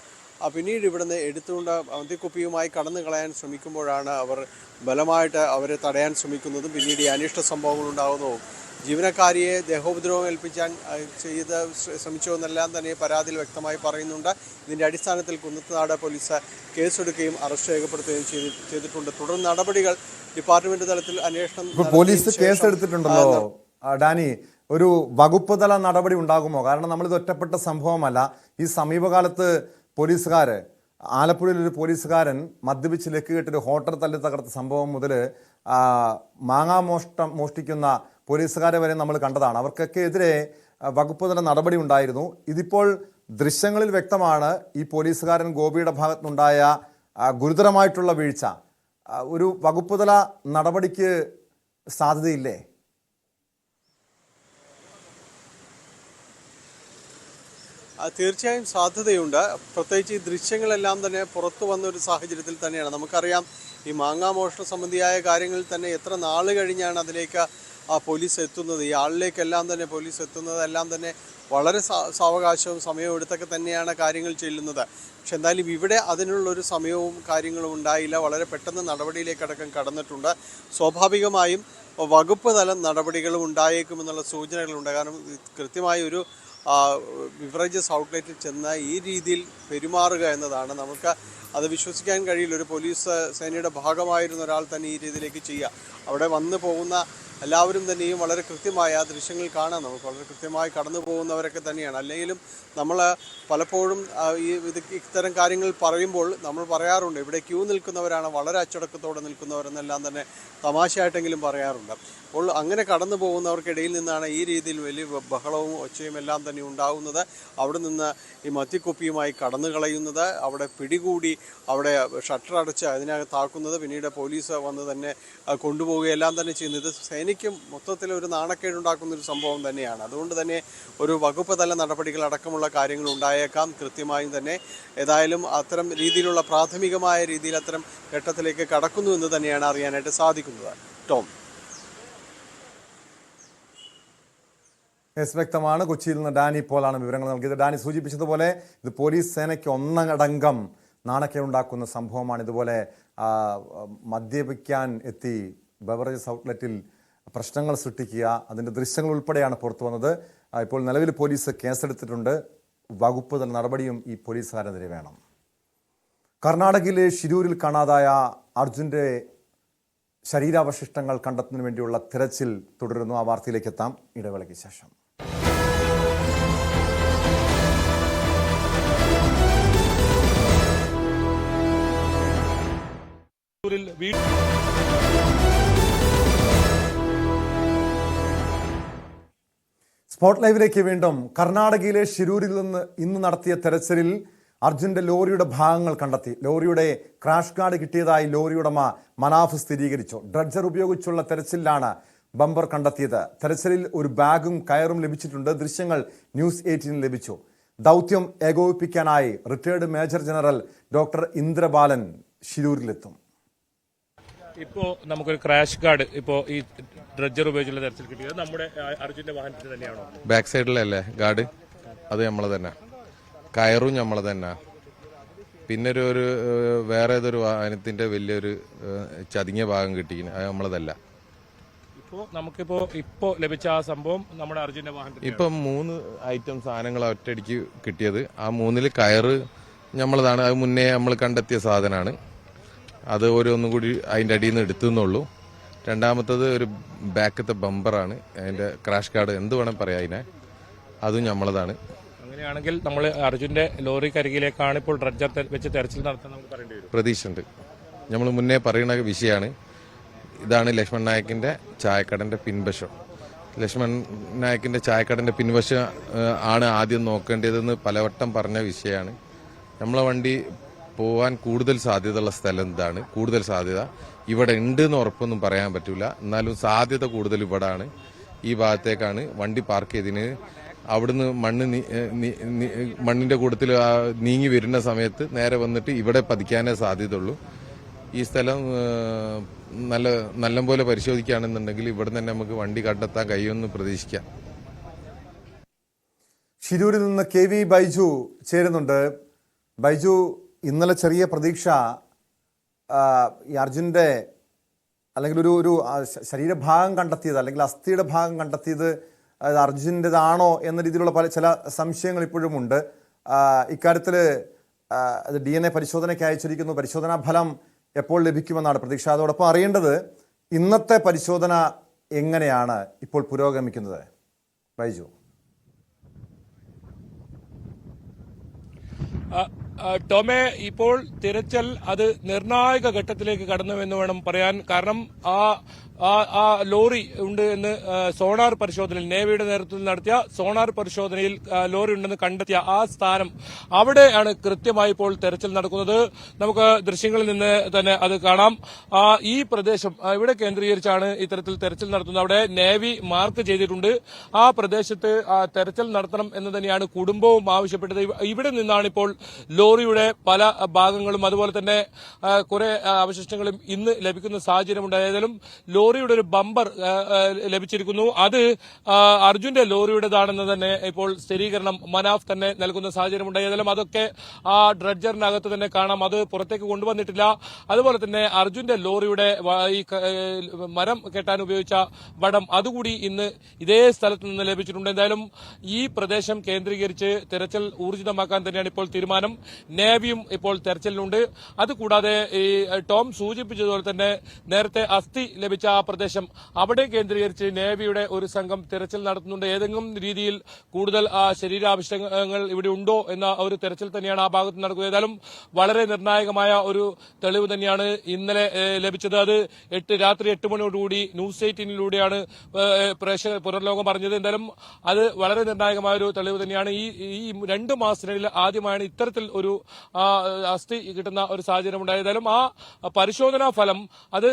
പിന്നീട് ഇവിടുന്ന് എടുത്തുകൊണ്ട് മദ്യക്കുപ്പിയുമായി കടന്നു കളയാൻ ശ്രമിക്കുമ്പോഴാണ് അവർ ബലമായിട്ട് അവരെ തടയാൻ ശ്രമിക്കുന്നതും പിന്നീട് ഈ അനിഷ്ട സംഭവങ്ങൾ ഉണ്ടാകുന്നതും. ജീവനക്കാരിയെ ദേഹോപദ്രവം ഏൽപ്പിക്കാൻ ശ്രമിച്ചുവെന്നെല്ലാം തന്നെ പരാതിയിൽ വ്യക്തമായി പറയുന്നുണ്ട്. ഇതിൻ്റെ അടിസ്ഥാനത്തിൽ കുന്നത്തുനാട് പോലീസ് കേസെടുക്കുകയും അറസ്റ്റ് രേഖപ്പെടുത്തുകയും ചെയ്തിട്ടുണ്ട്. തുടർ നടപടികൾ ഡിപ്പാർട്ട്മെന്റ് തലത്തിൽ അന്വേഷണം പോലീസ് കേസെടുത്തിട്ടുണ്ടല്ലോ ഡാനി, ഒരു വകുപ്പ് തല നടപടി ഉണ്ടാകുമോ? കാരണം നമ്മളിത് ഒറ്റപ്പെട്ട സംഭവമല്ല. ഈ സമീപകാലത്ത് പോലീസുകാർ, ആലപ്പുഴയിലൊരു പോലീസുകാരൻ മദ്യപിച്ച് ലക്ക് കെട്ടൊരു ഹോട്ടൽ തല്ലി തകർത്ത സംഭവം മുതൽ മാങ്ങാ മോഷ്ടിക്കുന്ന പോലീസുകാരെ വരെ നമ്മൾ കണ്ടതാണ്. അവർക്കൊക്കെ എതിരെ വകുപ്പ് തല നടപടി ഉണ്ടായിരുന്നു. ഇതിപ്പോൾ ദൃശ്യങ്ങളിൽ വ്യക്തമാണ് ഈ പോലീസുകാരൻ ഗോപിയുടെ ഭാഗത്തുനിന്നുണ്ടായ ഗുരുതരമായിട്ടുള്ള വീഴ്ച. ഒരു വകുപ്പ് തല നടപടിക്ക് സാധ്യതയില്ലേ? തീർച്ചയായും സാധ്യതയുണ്ട്. പ്രത്യേകിച്ച് ഈ ദൃശ്യങ്ങളെല്ലാം തന്നെ പുറത്തു വന്ന ഒരു സാഹചര്യത്തിൽ തന്നെയാണ്. നമുക്കറിയാം ഈ മാങ്ങാമോഷണ സംബന്ധിയായ കാര്യങ്ങളിൽ തന്നെ എത്ര നാൾ കഴിഞ്ഞാണ് അതിലേക്ക് പോലീസ് എത്തുന്നത്. ഈ ആളിലേക്കെല്ലാം തന്നെ പോലീസ് എത്തുന്നതെല്ലാം തന്നെ വളരെ സാവകാശവും സമയവും എടുത്തൊക്കെ തന്നെയാണ് കാര്യങ്ങൾ ചെല്ലുന്നത്. പക്ഷെ എന്തായാലും ഇവിടെ അതിനുള്ളൊരു സമയവും കാര്യങ്ങളും ഉണ്ടായില്ല. വളരെ പെട്ടെന്ന് നടപടിയിലേക്കടക്കം കടന്നിട്ടുണ്ട്. സ്വാഭാവികമായും വകുപ്പ് തല നടപടികളും ഉണ്ടായേക്കുമെന്നുള്ള സൂചനകളുണ്ട്. കാരണം കൃത്യമായി ഒരു ബിവറേജസ് ഔട്ട്ലെറ്റിൽ ചെന്ന് ഈ രീതിയിൽ പെരുമാറുക എന്നതാണ് നമുക്ക് അത് വിശ്വസിക്കാൻ കഴിയില്ല. ഒരു പോലീസ് സേനയുടെ ഭാഗമായിരുന്ന ഒരാൾ തന്നെ ഈ രീതിയിലേക്ക് ചെയ്യുക. അവിടെ വന്നു പോകുന്ന എല്ലാവരും തന്നെയും വളരെ കൃത്യമായ ആ ദൃശ്യങ്ങൾ കാണാം. നമുക്ക് വളരെ കൃത്യമായി കടന്നു പോകുന്നവരൊക്കെ തന്നെയാണ്. അല്ലെങ്കിലും നമ്മൾ പലപ്പോഴും ഇത്തരം കാര്യങ്ങൾ പറയുമ്പോൾ നമ്മൾ പറയാറുണ്ട്, ഇവിടെ ക്യൂ നിൽക്കുന്നവരാണ് വളരെ അച്ചടക്കത്തോടെ നിൽക്കുന്നവരെന്നെല്ലാം തന്നെ തമാശയായിട്ടെങ്കിലും പറയാറുണ്ട്. അപ്പോൾ അങ്ങനെ കടന്നു പോകുന്നവർക്കിടയിൽ നിന്നാണ് ഈ രീതിയിൽ വലിയ ബഹളവും ഒച്ചയും എല്ലാം തന്നെ ഉണ്ടാകുന്നത്. അവിടെ നിന്ന് ഈ മദ്യക്കുപ്പിയുമായി കടന്നു കളയുന്നത്, അവിടെ പിടികൂടി അവിടെ ഷട്ടർ അടച്ച് അതിനകത്താക്കുന്നത്, പിന്നീട് പോലീസ് വന്ന് തന്നെ കൊണ്ടുപോവുകയെല്ലാം തന്നെ ചെയ്യുന്നത് സേനയ്ക്കും മൊത്തത്തിൽ ഒരു നാണക്കേടുണ്ടാക്കുന്നൊരു സംഭവം തന്നെയാണ്. അതുകൊണ്ട് തന്നെ ഒരു വകുപ്പ് തല നടപടികൾ അടക്കമുള്ള കാര്യങ്ങൾ ഉണ്ടായേക്കാം കൃത്യമായും തന്നെ. ഏതായാലും അത്തരം രീതിയിലുള്ള പ്രാഥമികമായ രീതിയിൽ അത്തരം ഘട്ടത്തിലേക്ക് കടക്കുന്നു എന്ന് തന്നെയാണ് അറിയാനായിട്ട് സാധിക്കുന്നത്. ടോം. വ്യക്തമാണ്. കൊച്ചിയിൽ നിന്ന് ഡാനി പോലാണ് വിവരങ്ങൾ നൽകിയത്. ഡാനി സൂചിപ്പിച്ചതുപോലെ ഇത് പോലീസ് സേനയ്ക്ക് ഒന്നടങ്കം നാണക്കേടുണ്ടാക്കുന്ന സംഭവമാണ്. ഇതുപോലെ മദ്യപിക്കാൻ എത്തി ബെവറേജസ് ഔട്ട്ലെറ്റിൽ പ്രശ്നങ്ങൾ സൃഷ്ടിക്കുക, അതിൻ്റെ ദൃശ്യങ്ങൾ ഉൾപ്പെടെയാണ് പുറത്തു വന്നത്. ഇപ്പോൾ നിലവിൽ പോലീസ് കേസെടുത്തിട്ടുണ്ട്. വകുപ്പ് തല നടപടിയും ഈ പോലീസുകാരെതിരെ വേണം. കർണാടകയിലെ ഷിരൂരിൽ കാണാതായ അർജുൻ്റെ ശരീരാവശിഷ്ടങ്ങൾ കണ്ടെത്തുന്നതിന് വേണ്ടിയുള്ള തിരച്ചിൽ തുടരുന്നു. ആ വാർത്തയിലേക്ക് എത്താം ഇടവേളയ്ക്ക് ശേഷം. സ്പോട്ട് ലൈവിലേക്ക് വീണ്ടും. കർണാടകയിലെ ഷിരൂരിൽ നിന്ന് ഇന്ന് നടത്തിയ തെരച്ചിലിൽ അർജുന്റെ ലോറിയുടെ ഭാഗങ്ങൾ കണ്ടെത്തി. ലോറിയുടെ ക്രാഷ് കാർഡ് കിട്ടിയതായി ലോറി ഉടമ മനാഫ് സ്ഥിരീകരിച്ചു. ഡ്രഡ്ജർ ഉപയോഗിച്ചുള്ള തെരച്ചിലാണ് ബമ്പർ കണ്ടെത്തിയത്. തെരച്ചിലിൽ ഒരു ബാഗും കയറും ലഭിച്ചിട്ടുണ്ട്. ദൃശ്യങ്ങൾ ന്യൂസ് 18 ലഭിച്ചു. ദൗത്യം ഏകോപിപ്പിക്കാനായി retired major general doctor Indrabalan ഷിരൂരിലെത്തും. ഇപ്പോൾ നമുക്കൊരു ക്രാഷ് കാർഡ് ഇപ്പോൾ ഈ ഡ്രഡ്ജർ ഉപയോഗിച്ചുള്ള തെരച്ചിൽ കിട്ടിയത് നമ്മുടെ അർജുന്റെ വാഹനത്തിൽ തന്നെയാണോ? ബാക്ക് സൈഡിലല്ലേ ഗാർഡ്? അത് നമ്മളെ തന്നെ. കയറും നമ്മളെ തന്നെ. പിന്നെ ഒരു വേറെ ഏതൊരു വാഹനത്തിന്റെ വലിയൊരു ചതിങ്ങിയ ഭാഗം കിട്ടിക്കുന്നു, അത് നമ്മളതല്ല. ഇപ്പോൾ ലഭിച്ച ആ സംഭവം നമ്മുടെ അർജുന്റെ വാഹനത്തിൽ. ഇപ്പം 3 ഐറ്റം സാധനങ്ങൾ ഒറ്റയടിക്ക് കിട്ടിയത്. ആ 3-ൽ കയറ് നമ്മളതാണ്. അത് മുന്നേ നമ്മൾ കണ്ടെത്തിയ സാധനമാണ്. അത് ഒന്നും കൂടി അതിൻ്റെ അടിയിൽ നിന്ന് എടുത്തുന്നുള്ളൂ. രണ്ടാമത്തത് ഒരു ബാക്കത്തെ ബമ്പറാണ്. അതിൻ്റെ ക്രാഷ് കാർഡ് എന്ത് വേണം പറയാം അതിനെ, അതും നമ്മളതാണ്. അങ്ങനെയാണെങ്കിൽ നമ്മൾ അർജുന്റെ ലോറി കരികിലേക്കാണ് ഇപ്പോൾ ഡ്രഡ്ജർ വെച്ച് തെരച്ചിൽ നടത്താൻ നമുക്ക് പറയേണ്ടി വരും. പ്രതീക്ഷയുണ്ട്. നമ്മൾ മുന്നേ പറയുന്ന വിഷയമാണ്. ഇതാണ് ലക്ഷ്മൺ നായക്കിൻ്റെ ചായക്കടൻ്റെ പിൻവശം. ലക്ഷ്മൺ നായക്കിൻ്റെ ചായക്കടൻ്റെ പിൻവശം ആണ് ആദ്യം നോക്കേണ്ടതെന്ന് പലവട്ടം പറഞ്ഞ വിഷയമാണ്. നമ്മളെ വണ്ടി പോവാൻ കൂടുതൽ സാധ്യതയുള്ള സ്ഥലം ഇതാണ്. കൂടുതൽ സാധ്യത ഇവിടെ ഉണ്ട് എന്ന് ഉറപ്പൊന്നും പറയാൻ പറ്റില്ല. എന്നാലും സാധ്യത കൂടുതൽ ഇവിടാണ്. ഈ ഭാഗത്തേക്കാണ് വണ്ടി പാർക്ക് ചെയ്തതിന്. അവിടുന്ന് മണ്ണിന്റെ കൂട്ടത്തിൽ നീങ്ങി വരുന്ന സമയത്ത് നേരെ വന്നിട്ട് ഇവിടെ പതിക്കാനേ സാധ്യതയുള്ളൂ. ഈ സ്ഥലം നല്ലപോലെ പരിശോധിക്കുകയാണെന്നുണ്ടെങ്കിൽ ഇവിടെ തന്നെ നമുക്ക് വണ്ടി കണ്ടെത്താൻ കഴിയുമെന്ന് പ്രതീക്ഷിക്കാം. ഷിരൂരിൽ നിന്ന് KV ബൈജു ചേരുന്നുണ്ട്. ബൈജു, ഇന്നലെ ചെറിയ പ്രതീക്ഷ ഈ അർജുൻ്റെ അല്ലെങ്കിൽ ഒരു ശരീരഭാഗം കണ്ടെത്തിയത് അല്ലെങ്കിൽ അസ്ഥിയുടെ ഭാഗം കണ്ടെത്തിയത് അത് അർജുൻ്റെതാണോ എന്ന രീതിയിലുള്ള ചില സംശയങ്ങൾ ഇപ്പോഴും ഉണ്ട്. ഇക്കാര്യത്തിൽ അത് DNA പരിശോധനയ്ക്ക് അയച്ചിരിക്കുന്നു. പരിശോധനാ ഫലം എപ്പോൾ ലഭിക്കുമെന്നാണ് പ്രതീക്ഷ. അതോടൊപ്പം അറിയേണ്ടത് ഇന്നത്തെ പരിശോധന എങ്ങനെയാണ് ഇപ്പോൾ പുരോഗമിക്കുന്നത്? ബൈജു. ടോമെ, ഇപ്പോൾ തിരച്ചിൽ അത് നിർണായക ഘട്ടത്തിലേക്ക് കടന്നുവെന്ന് വേണം പറയാൻ. കാരണം ആ ലോറി ഉണ്ട് എന്ന് സോണാർ പരിശോധനയിൽ, നേവിയുടെ നേതൃത്വത്തിൽ നടത്തിയ സോണാർ പരിശോധനയിൽ ലോറി ഉണ്ടെന്ന് കണ്ടെത്തിയ ആ സ്ഥാനം, അവിടെയാണ് കൃത്യമായി ഇപ്പോൾ തെരച്ചിൽ നടക്കുന്നത്. നമുക്ക് ദൃശ്യങ്ങളിൽ നിന്ന് തന്നെ അത് കാണാം. ഈ പ്രദേശം ഇവിടെ കേന്ദ്രീകരിച്ചാണ് ഇത്തരത്തിൽ തെരച്ചിൽ നടത്തുന്നത്. അവിടെ നേവി മാർക്ക് ചെയ്തിട്ടുണ്ട്. ആ പ്രദേശത്ത് തെരച്ചിൽ നടത്തണം എന്ന് തന്നെയാണ് കുടുംബവും ആവശ്യപ്പെട്ടത്. ഇവിടെ നിന്നാണ് ഇപ്പോൾ ലോറിയുടെ പല ഭാഗങ്ങളും അതുപോലെ തന്നെ കുറെ അവശിഷ്ടങ്ങളും ഇന്ന് ലഭിക്കുന്ന സാഹചര്യമുണ്ട്. ഏതായാലും ലോറിയുടെ ഒരു ബമ്പർ ലഭിച്ചിരിക്കുന്നു. അത് അർജുന്റെ ലോറിയുടേതാണെന്ന് തന്നെ ഇപ്പോൾ സ്ഥിരീകരണം മനാഫ് തന്നെ നൽകുന്ന സാഹചര്യമുണ്ട്. ഏതായാലും അതൊക്കെ ആ ഡ്രഡ്ജറിനകത്ത് തന്നെ കാണാം. അത് പുറത്തേക്ക് കൊണ്ടുവന്നിട്ടില്ല. അതുപോലെ തന്നെ അർജുന്റെ ലോറിയുടെ ഈ മരം കെട്ടാൻ ഉപയോഗിച്ച വടം അതുകൂടി ഇന്ന് ഇതേ സ്ഥലത്ത് നിന്ന് ലഭിച്ചിട്ടുണ്ട്. എന്തായാലും ഈ പ്രദേശം കേന്ദ്രീകരിച്ച് തെരച്ചിൽ ഊർജിതമാക്കാൻ തന്നെയാണ് ഇപ്പോൾ തീരുമാനം. നേവിയും ഇപ്പോൾ തെരച്ചിലിനുണ്ട്. അതുകൂടാതെ ഈ ടോം സൂചിപ്പിച്ചതുപോലെ തന്നെ നേരത്തെ അസ്ഥി ലഭിച്ച ആ പ്രദേശം, അവിടെ കേന്ദ്രീകരിച്ച് നേവിയുടെ ഒരു സംഘം തെരച്ചിൽ നടത്തുന്നുണ്ട്. ഏതെങ്കിലും രീതിയിൽ കൂടുതൽ ശരീരാവശിഷ്ടങ്ങൾ ഇവിടെ ഉണ്ടോ എന്ന ഒരു തെരച്ചിൽ തന്നെയാണ് ആ ഭാഗത്ത് നടക്കുന്നത്. ഏതായാലും വളരെ നിർണായകമായ ഒരു തെളിവ് തന്നെയാണ് ഇന്നലെ ലഭിച്ചത്. അത് രാത്രി 8 മണിയോടുകൂടി ന്യൂസ് 18-ലൂടെയാണ് പ്രേക്ഷകർ പുറംലോകം പറഞ്ഞത്. എന്തായാലും അത് വളരെ നിർണായകമായ ഒരു തെളിവ് തന്നെയാണ്. ഈ 2 മാസത്തിനിടയിൽ ആദ്യമായാണ് ഇത്തരത്തിൽ ഒരു അസ്ഥി കിട്ടുന്ന ഒരു സാഹചര്യം ഉണ്ടായതായാലും ആ പരിശോധനാ ഫലം അത്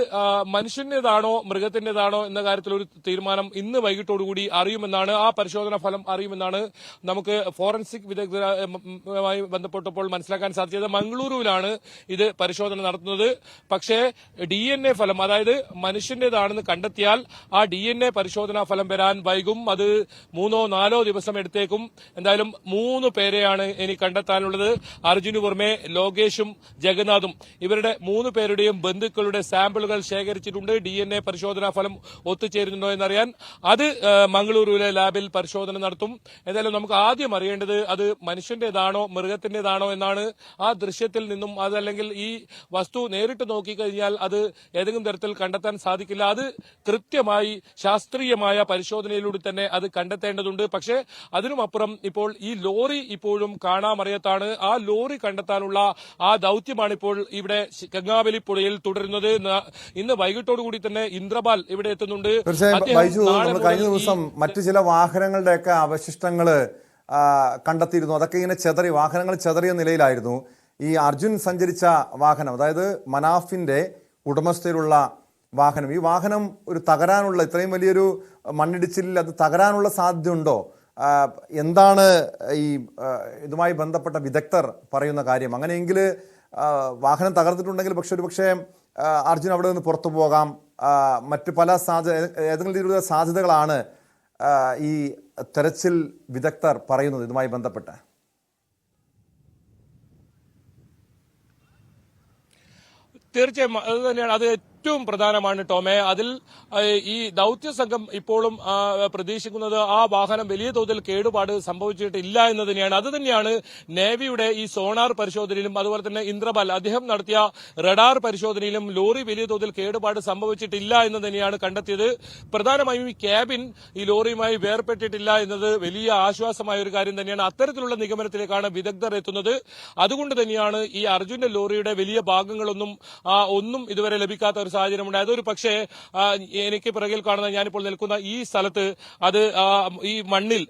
മനുഷ്യന്റേതാണോ മൃഗത്തിന്റേതാണോ എന്ന കാര്യത്തിൽ ഒരു തീരുമാനം ഇന്ന് വൈകിട്ടോടുകൂടി അറിയുമെന്നാണ്, ആ പരിശോധനാ ഫലം അറിയുമെന്നാണ് നമുക്ക് ഫോറൻസിക് വിദഗ്ധരുമായി ബന്ധപ്പെട്ടപ്പോൾ മനസ്സിലാക്കാൻ സാധിച്ചത്. മംഗളൂരുവിലാണ് ഇത് പരിശോധന നടത്തുന്നത്. പക്ഷേ DNA ഫലം, അതായത് മനുഷ്യന്റേതാണെന്ന് കണ്ടെത്തിയാൽ ആ DNA പരിശോധനാ ഫലം വരാൻ വൈകും. അത് 3-4 ദിവസം എടുത്തേക്കും. എന്തായാലും 3 പേരെയാണ് ഇനി കണ്ടെത്താനുള്ളത്. അർജുന് പുറമെ ലോകേഷും ജഗന്നാഥും, ഇവരുടെ 3 പേരുടെയും ബന്ധുക്കളുടെ സാമ്പിളുകൾ ശേഖരിച്ചിട്ടുണ്ട്. DNA പരിശോധനാ ഫലം ഒത്തുചേരുന്നുണ്ടോ എന്നറിയാൻ അത് മംഗളൂരുവിലെ ലാബിൽ പരിശോധന നടത്തും. എന്തായാലും നമുക്ക് ആദ്യം അറിയേണ്ടത് അത് മനുഷ്യന്റേതാണോ മൃഗത്തിന്റേതാണോ എന്നാണ്. ആ ദൃശ്യത്തിൽ നിന്നും അതല്ലെങ്കിൽ ഈ വസ്തു നേരിട്ട് നോക്കിക്കഴിഞ്ഞാൽ അത് ഏതെങ്കിലും തരത്തിൽ കണ്ടെത്താൻ സാധിക്കില്ല. അത് കൃത്യമായി ശാസ്ത്രീയമായ പരിശോധനയിലൂടെ തന്നെ അത് കണ്ടെത്തേണ്ടതുണ്ട്. പക്ഷേ അതിനുമപ്പുറം ഇപ്പോൾ ഈ ലോറി ഇപ്പോഴും കാണാമറിയത്താണ്. ആ ലോറി കണ്ടെത്താനുള്ള ആ ദൌത്യമാണ് ഇപ്പോൾ ഇവിടെ ഗംഗാവലി പുഴയിൽ തുടരുന്നത്. ഇന്ന് വൈകിട്ടോടുകൂടി തന്നെ ഇന്ദ്രപാൽ ഇവിടെ എത്തുന്നുണ്ട്. തീർച്ചയായും ബൈജു, നമ്മൾ കഴിഞ്ഞ ദിവസം മറ്റു ചില വാഹനങ്ങളുടെയൊക്കെ അവശിഷ്ടങ്ങൾ കണ്ടെത്തിയിരുന്നു. അതൊക്കെ ഇങ്ങനെ വാഹനങ്ങൾ ചെതറിയ നിലയിലായിരുന്നു. ഈ അർജുൻ സഞ്ചരിച്ച വാഹനം, അതായത് മനാഫിന്റെ ഉടമസ്ഥയിലുള്ള വാഹനം, ഈ വാഹനം ഒരു തകരാനുള്ള, ഇത്രയും വലിയൊരു മണ്ണിടിച്ചിലിൽ അത് തകരാനുള്ള സാധ്യതയുണ്ടോ? എന്താണ് ഈ ഇതുമായി ബന്ധപ്പെട്ട വിദഗ്ധർ പറയുന്ന കാര്യം? അങ്ങനെയെങ്കിൽ വാഹനം തകർത്തിട്ടുണ്ടെങ്കിൽ ഒരുപക്ഷെ അർജുൻ അവിടെ നിന്ന് പുറത്തു പോകാം. മറ്റ് പല ഏതെങ്കിലും രീതിയിലുള്ള സാധ്യതകളാണ് ഈ തെരച്ചിൽ വിദഗ്ധർ പറയുന്നത് ഇതുമായി ബന്ധപ്പെട്ട്. തീർച്ചയായും അത് തന്നെയാണ്, അത് ഏറ്റവും പ്രധാനമാണ് ടോമെ. അതിൽ ഈ ദൌത്യ സംഘം ഇപ്പോഴും പ്രതീക്ഷിക്കുന്നത് ആ വാഹനം വലിയ തോതിൽ കേടുപാട് സംഭവിച്ചിട്ടില്ല എന്ന് തന്നെയാണ്. അത് തന്നെയാണ് നേവിയുടെ ഈ സോണാർ പരിശോധനയിലും അതുപോലെ തന്നെ ഇന്ദ്രപാൽ അദ്ദേഹം നടത്തിയ റഡാർ പരിശോധനയിലും ലോറി വലിയ തോതിൽ കേടുപാട് സംഭവിച്ചിട്ടില്ല എന്ന് തന്നെയാണ് കണ്ടെത്തിയത്. പ്രധാനമായും ഈ ക്യാബിൻ ഈ ലോറിയുമായി വേർപെട്ടിട്ടില്ല എന്നത് വലിയ ആശ്വാസമായ ഒരു കാര്യം തന്നെയാണ്. അത്തരത്തിലുള്ള നിഗമനത്തിലേക്കാണ് വിദഗ്ധർ എത്തുന്നത്. അതുകൊണ്ട് തന്നെയാണ് ഈ അർജുന്റെ ലോറിയുടെ വലിയ ഭാഗങ്ങളൊന്നും ഇതുവരെ ലഭിക്കാത്ത ഒരു സാഹചര്യമുണ്ട്. അതൊരു പക്ഷേ എനിക്ക് പിറകിൽ കാണുന്ന ഞാനിപ്പോൾ നിൽക്കുന്ന ഈ സ്ഥലത്ത് അത് ഈ മണ്ണിൽ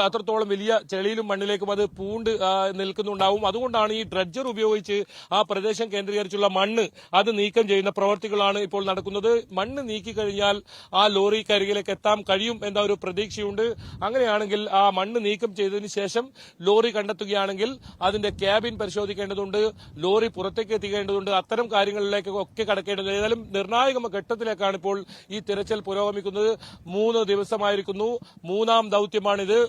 അത്രത്തോളം വലിയ ചെളിയിലും മണ്ണിലേക്കും അത് പൂണ്ട് നിൽക്കുന്നുണ്ടാവും. അതുകൊണ്ടാണ് ഈ ഡ്രഡ്ജർ ഉപയോഗിച്ച് ആ പ്രദേശം കേന്ദ്രീകരിച്ചുള്ള മണ്ണ് അത് നീക്കം ചെയ്യുന്ന പ്രവർത്തികളാണ് ഇപ്പോൾ നടക്കുന്നത്. മണ്ണ് നീക്കി കഴിഞ്ഞാൽ ആ ലോറി കരികിലേക്ക് എത്താൻ കഴിയും എന്ന ഒരു പ്രതീക്ഷയുണ്ട്. അങ്ങനെയാണെങ്കിൽ ആ മണ്ണ് നീക്കം ചെയ്തതിന് ശേഷം ലോറി കണ്ടെത്തുകയാണെങ്കിൽ അതിന്റെ ക്യാബിൻ പരിശോധിക്കേണ്ടതുണ്ട്, ലോറി പുറത്തേക്ക് എത്തിക്കേണ്ടതുണ്ട്, അത്തരം കാര്യങ്ങളിലേക്കൊക്കെ കടക്കേണ്ടതുണ്ട്. ഏതായാലും എന്തായാലും നിർണായക ഘട്ടത്തിലേക്കാണ് ഇപ്പോൾ ഈ തിരച്ചിൽ പുരോഗമിക്കുന്നത്. 3 ദിവസമായിരിക്കുന്നു. 3ാം ദൌത്യമാണിത്.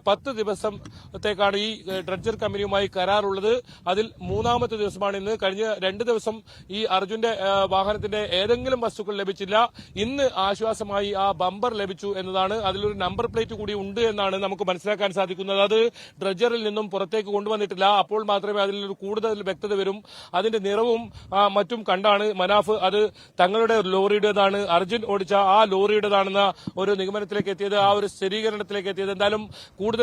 10 ദിവസത്തേക്കാണ് ഈ ഡ്രഡ്ജർ കമ്പനിയുമായി കരാറുള്ളത്. അതിൽ 3ാമത്തെ ദിവസമാണ് ഇന്ന്. കഴിഞ്ഞ 2 ദിവസം ഈ അർജുന്റെ വാഹനത്തിന്റെ ഏതെങ്കിലും വസ്തുക്കൾ ലഭിച്ചില്ല. ഇന്ന് ആശ്വാസമായി ആ ബമ്പർ ലഭിച്ചു എന്നതാണ്. അതിലൊരു നമ്പർ പ്ലേറ്റ് കൂടി ഉണ്ട് എന്നാണ് നമുക്ക് മനസ്സിലാക്കാൻ സാധിക്കുന്നത്. അത് ഡ്രഡ്ജറിൽ നിന്നും പുറത്തേക്ക് കൊണ്ടുവന്നിട്ടില്ല. അപ്പോൾ മാത്രമേ അതിലൊരു കൂടുതൽ വ്യക്തത വരും. അതിന്റെ നിറവും മറ്റും കണ്ടാണ് മനാഫ് അത് തങ്ങളുടെ ലോറിയുടേതാണ്, അർജുൻ ഓടിച്ച ആ ലോറിയുടേതാണെന്ന ഒരു നിഗമനത്തിലേക്ക് എത്തിയത്, ആ ഒരു സ്ഥിരീകരണത്തിലേക്ക് എത്തിയത്. എന്തായാലും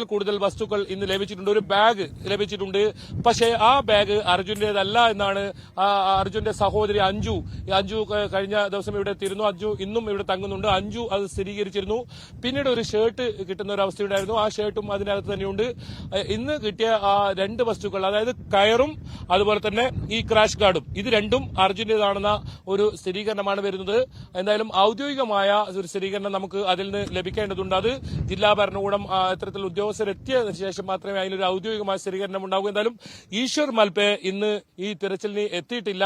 കൂടുതൽ വസ്തുക്കൾ ഇന്ന് ലഭിച്ചിട്ടുണ്ട്. ഒരു ബാഗ് ലഭിച്ചിട്ടുണ്ട്. പക്ഷേ ആ ബാഗ് അർജുന്റേതല്ല എന്നാണ് അർജുന്റെ സഹോദരി അഞ്ജു കഴിഞ്ഞ ദിവസം ഇവിടെ എത്തിയിരുന്നു. അഞ്ജു ഇന്നും ഇവിടെ തങ്ങുന്നുണ്ട്. അഞ്ജു അത് സ്ഥിരീകരിച്ചിരുന്നു. പിന്നീട് ഒരു ഷർട്ട് കിട്ടുന്ന ഒരു അവസ്ഥയുണ്ടായിരുന്നു. ആ ഷർട്ടും അതിനകത്ത് തന്നെയുണ്ട്. ഇന്ന് കിട്ടിയ ആ 2 വസ്തുക്കൾ, അതായത് കയറും അതുപോലെ തന്നെ ഈ ക്രാഷ് ഗാർഡും, ഇത് രണ്ടും അർജുന്റേതാണെന്ന ഒരു സ്ഥിരീകരണമാണ് വരുന്നത്. എന്തായാലും ഔദ്യോഗികമായ ഒരു സ്ഥിരീകരണം നമുക്ക് അതിൽ നിന്ന് ലഭിക്കേണ്ടതുണ്ട്. അത് ജില്ലാ ഭരണകൂടം ഇത്തരത്തിൽ ഉദ്യോഗസ്ഥരെത്തിയതിനു ശേഷം മാത്രമേ അതിനൊരു ഔദ്യോഗികമായ സ്ഥിരീകരണം ഉണ്ടാകൂ. എന്തായാലും ഈശ്വർ മൽപെ ഇന്ന് ഈ തിരച്ചിലിന് എത്തിയിട്ടില്ല.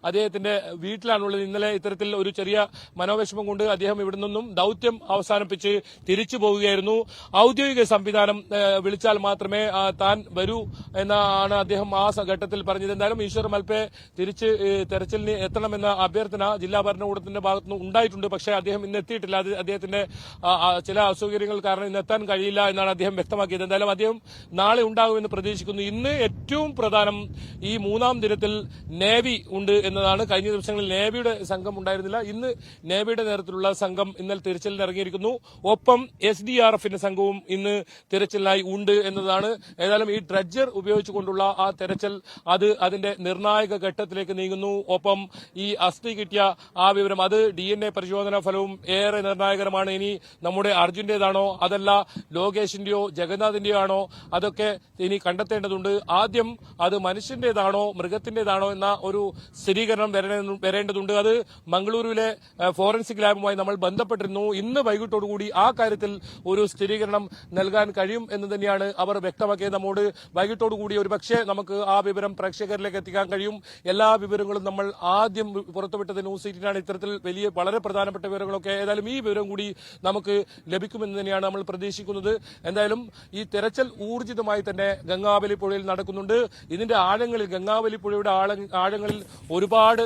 അദ്ദേഹത്തിന്റെ വീട്ടിലാണുള്ളത്. ഇന്നലെ ഇത്തരത്തിൽ ഒരു ചെറിയ മനോവിഷമം കൊണ്ട് അദ്ദേഹം ഇവിടെ നിന്നും ദൌത്യം അവസാനിപ്പിച്ച് തിരിച്ചു പോവുകയായിരുന്നു. ഔദ്യോഗിക സംവിധാനം വിളിച്ചാൽ മാത്രമേ താൻ വരൂ എന്നാണ് അദ്ദേഹം ആ ഘട്ടത്തിൽ പറഞ്ഞത്. എന്തായാലും ഈശ്വർ മൽപെ തിരിച്ച് തെരച്ചിലിന് എത്തണമെന്ന അഭ്യർത്ഥന ജില്ലാ ഭരണകൂടത്തിന്റെ ഭാഗത്തുനിന്ന് ഉണ്ടായിട്ടുണ്ട്. പക്ഷേ അദ്ദേഹം ഇന്ന് എത്തിയിട്ടില്ല. അത് അദ്ദേഹത്തിന്റെ ചില അസൗകര്യങ്ങൾ കാരണം ഇന്ന് എത്താൻ കഴിയില്ല എന്നാണ് അദ്ദേഹം വ്യക്തമാക്കിയത്. എന്തായാലും അദ്ദേഹം നാളെ ഉണ്ടാകുമെന്ന് പ്രതീക്ഷിക്കുന്നു. ഇന്ന് ഏറ്റവും പ്രധാനം ഈ 3ാം ദിനത്തിൽ നേവി ഉണ്ട് എന്നതാണ്. കഴിഞ്ഞ ദിവസങ്ങളിൽ നേവിയുടെ സംഘം ഉണ്ടായിരുന്നില്ല. ഇന്ന് നേവിയുടെ നേതൃത്വത്തിലുള്ള സംഘം ഇന്നലെ തിരച്ചിലിന് ഇറങ്ങിയിരിക്കുന്നു. ഒപ്പം SDRFന്റെ സംഘവും ഇന്ന് തിരച്ചിലിനായി ഉണ്ട് എന്നതാണ്. ഏതായാലും ഈ ഡ്രഡ്ജർ ഉപയോഗിച്ചുകൊണ്ടുള്ള ആ തെരച്ചിൽ അത് അതിന്റെ നിർണായക ഘട്ടത്തിലേക്ക് നീങ്ങുന്നു. ഒപ്പം ഈ അസ്ഥി കിട്ടിയ ആ വിവരം, അത് DNA പരിശോധനാ ഫലവും ഏറെ നിർണായകരമാണ്. ഇനി നമ്മുടെ അർജുന്റേതാണോ അതല്ല ലോകേഷിന്റെയോ ജഗന്നാഥിന്റെയോ ആണോ, അതൊക്കെ ഇനി കണ്ടെത്തേണ്ടതുണ്ട്. ആദ്യം അത് മനുഷ്യന്റേതാണോ മൃഗത്തിന്റേതാണോ എന്ന ഒരു സ്ഥിരീകരണം വരേണ്ടതുണ്ട്. അത് മംഗളൂരുവിലെ ഫോറൻസിക് ലാബുമായി നമ്മൾ ബന്ധപ്പെട്ടിരുന്നു. ഇന്ന് വൈകിട്ടോടുകൂടി ആ കാര്യത്തിൽ ഒരു സ്ഥിരീകരണം നൽകാൻ കഴിയും എന്ന് തന്നെയാണ് അവർ വ്യക്തമാക്കിയത്. നമ്മോട് വൈകിട്ടോടുകൂടി ഒരുപക്ഷെ നമുക്ക് ആ വിവരം പ്രേക്ഷകരിലേക്ക് എത്തിക്കാൻ കഴിയും. എല്ലാ വിവരങ്ങളും നമ്മൾ ആദ്യം പുറത്തുവിട്ടത് ന്യൂസ് 18 ഇത്തരത്തിൽ വളരെ പ്രധാനപ്പെട്ട വിവരങ്ങളൊക്കെ. ഏതായാലും ഈ വിവരം കൂടി നമുക്ക് ലഭിക്കുമെന്ന് തന്നെയാണ് നമ്മൾ പ്രതീക്ഷിക്കുന്നത്. എന്തായാലും ഈ തെരച്ചിൽ ഊർജിതമായി തന്നെ ഗംഗാവലി പുഴയിൽ നടക്കുന്നുണ്ട്. ഇതിന്റെ ആഴങ്ങളിൽ, ഗംഗാവലി പുഴയുടെ ആഴങ്ങളിൽ ഒരുപാട്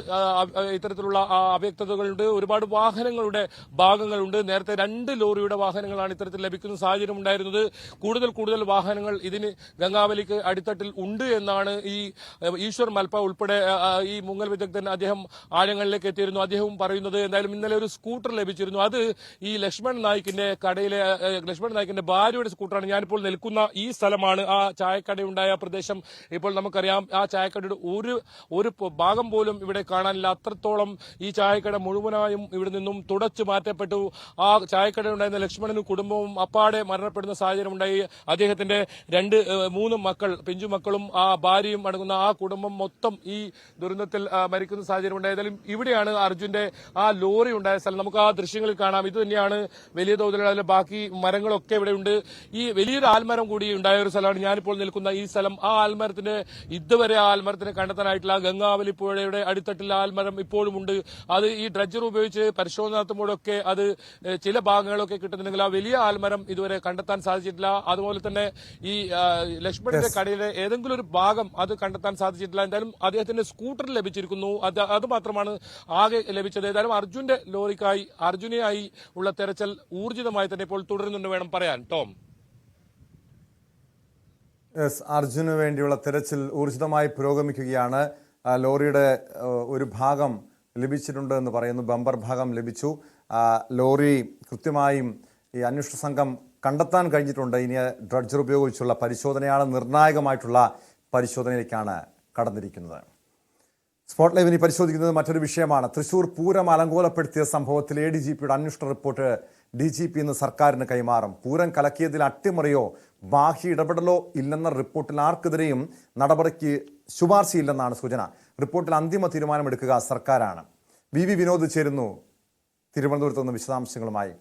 ഇത്തരത്തിലുള്ള അവ്യക്തതകളുണ്ട്. ഒരുപാട് വാഹനങ്ങളുടെ ഭാഗങ്ങളുണ്ട്. നേരത്തെ 2 ലോറിയുടെ വാഹനങ്ങളാണ് ഇത്തരത്തിൽ ലഭിക്കുന്ന സാഹചര്യം ഉണ്ടായിരുന്നത്. കൂടുതൽ വാഹനങ്ങൾ ഇതിന് ഗംഗാവലിക്ക് അടിത്തട്ടിൽ ഉണ്ട് എന്നാണ് ഈ ഈശ്വർ മൽപ ഉൾപ്പെടെ ഈ മുങ്ങൽ വിദഗ്ധൻ അദ്ദേഹം ആഴങ്ങളിലേക്ക് എത്തിയിരുന്നു. അദ്ദേഹവും പറയുന്നത്. എന്തായാലും ഇന്നലെ ഒരു സ്കൂട്ടർ ലഭിച്ചിരുന്നു. അത് ഈ ലക്ഷ്മൺ നായിക്കിന്റെ കടയിലെ ലക്ഷ്മൺ നായിക്കിന്റെ ഭാര്യയുടെ സ്കൂട്ടറാണ്. ഞാനിപ്പോൾ നിൽക്കുന്ന ഈ സ്ഥലമാണ് ആ ചായക്കടയുണ്ടായ പ്രദേശം. ഇപ്പോൾ നമുക്കറിയാം ആ ചായക്കടയുടെ ഒരു ഭാഗം പോലും ഇവിടെ കാണാനില്ല. അത്രത്തോളം ഈ ചായക്കട മുഴുവനായും ഇവിടെ നിന്നും തുടച്ചു മാറ്റപ്പെട്ടു. ആ ചായക്കടയുണ്ടായിരുന്ന ലക്ഷ്മണനും കുടുംബവും അപ്പാടെ മരണപ്പെടുന്ന സാഹചര്യം ഉണ്ടായി. അദ്ദേഹത്തിന്റെ 3 മക്കൾ, പിഞ്ചുമക്കളും ആ ഭാര്യയും അടങ്ങുന്ന ആ കുടുംബം മൊത്തം ഈ ദുരന്തത്തിൽ മരിക്കുന്ന സാഹചര്യം ഉണ്ടായതായാലും ഇവിടെയാണ് അർജുന്റെ ആ ലോറി ഉണ്ടായ സ്ഥലം. നമുക്ക് ആ ദൃശ്യങ്ങളിൽ കാണാം. ഇത് തന്നെയാണ് വലിയ തോതിലുള്ള അതിലെ ബാക്കി മരങ്ങളൊക്കെ ഇവിടെ ഉണ്ട്. ഈ വലിയൊരു ആൽമരം കൂടി ഉണ്ടായ ഒരു സ്ഥലമാണ് ഞാനിപ്പോൾ നിൽക്കുന്ന ഈ സ്ഥലം. ആ ആൽമരത്തിന് ഇതുവരെ ആ ആൽമരത്തിന് കണ്ടെത്താനായിട്ടില്ല. ഗംഗാവലി പുഴയുടെ അടിത്തട്ടിൽ ആൽമരം ഇപ്പോഴും ഉണ്ട്. അത് ഈ ഡ്രഡ്ജർ ഉപയോഗിച്ച് പരിശോധന നടത്തുമ്പോഴൊക്കെ അത് ചില ഭാഗങ്ങളൊക്കെ കിട്ടുന്നുണ്ടെങ്കിൽ ആ വലിയ ആൽമരം ഇതുവരെ കണ്ടെത്താൻ സാധിച്ചിട്ടില്ല. അതുപോലെ തന്നെ ഈ ലക്ഷ്മണന്റെ കടയിലെ ഏതെങ്കിലും ഒരു ഭാഗം അത് കണ്ടെത്താൻ സാധിച്ചിട്ടില്ല. എന്തായാലും അദ്ദേഹത്തിന്റെ സ്കൂട്ടർ ലഭിച്ചിരിക്കുന്നു. അത് മാത്രമാണ് ആകെ ലഭിച്ചത്. ഏതായാലും അർജുന്റെ ലോറിക്കായി, അർജുനെയായി ഉള്ള തെരച്ചിൽ ഊർജിതമായി തന്നെ ഇപ്പോൾ തുടരുന്നുണ്ട് വേണം പറയാൻ. ടോം, അർജുന് വേണ്ടിയുള്ള തെരച്ചിൽ ഊർജിതമായി പുരോഗമിക്കുകയാണ്. ലോറിയുടെ ഒരു ഭാഗം ലഭിച്ചിട്ടുണ്ട് എന്ന് പറയുന്നു. ബമ്പർ ഭാഗം ലഭിച്ചു. ലോറി കൃത്യമായും ഈ അന്വേഷണ സംഘം കണ്ടെത്താൻ കഴിഞ്ഞിട്ടുണ്ട്. ഇനി ഡ്രഡ്ജർ ഉപയോഗിച്ചുള്ള പരിശോധനയാണ് നിർണായകമായിട്ടുള്ള പരിശോധനയിലേക്കാണ് കടന്നിരിക്കുന്നത്. സ്പോട്ട് ലൈവിനി പരിശോധിക്കുന്നത് മറ്റൊരു വിഷയമാണ്. തൃശൂർ പൂരം അലങ്കോലപ്പെടുത്തിയ സംഭവത്തിൽ ADGPയുടെ അന്വേഷണ റിപ്പോർട്ട് DGP ഇന്ന് സർക്കാരിന് കൈമാറും. പൂരം കലക്കിയതിൽ അട്ടിമറിയോ ബാഹ്യ ഇടപെടലോ ഇല്ലെന്ന റിപ്പോർട്ടിൽ ആർക്കെതിരെയും നടപടിക്ക് ശുപാർശയില്ലെന്നാണ് സൂചന. റിപ്പോർട്ടിൽ അന്തിമ തീരുമാനമെടുക്കുക സർക്കാരാണ്. VV വിനോദ് ചേരുന്നു തിരുവനന്തപുരത്ത് നിന്ന് വിശദാംശങ്ങളുമായി.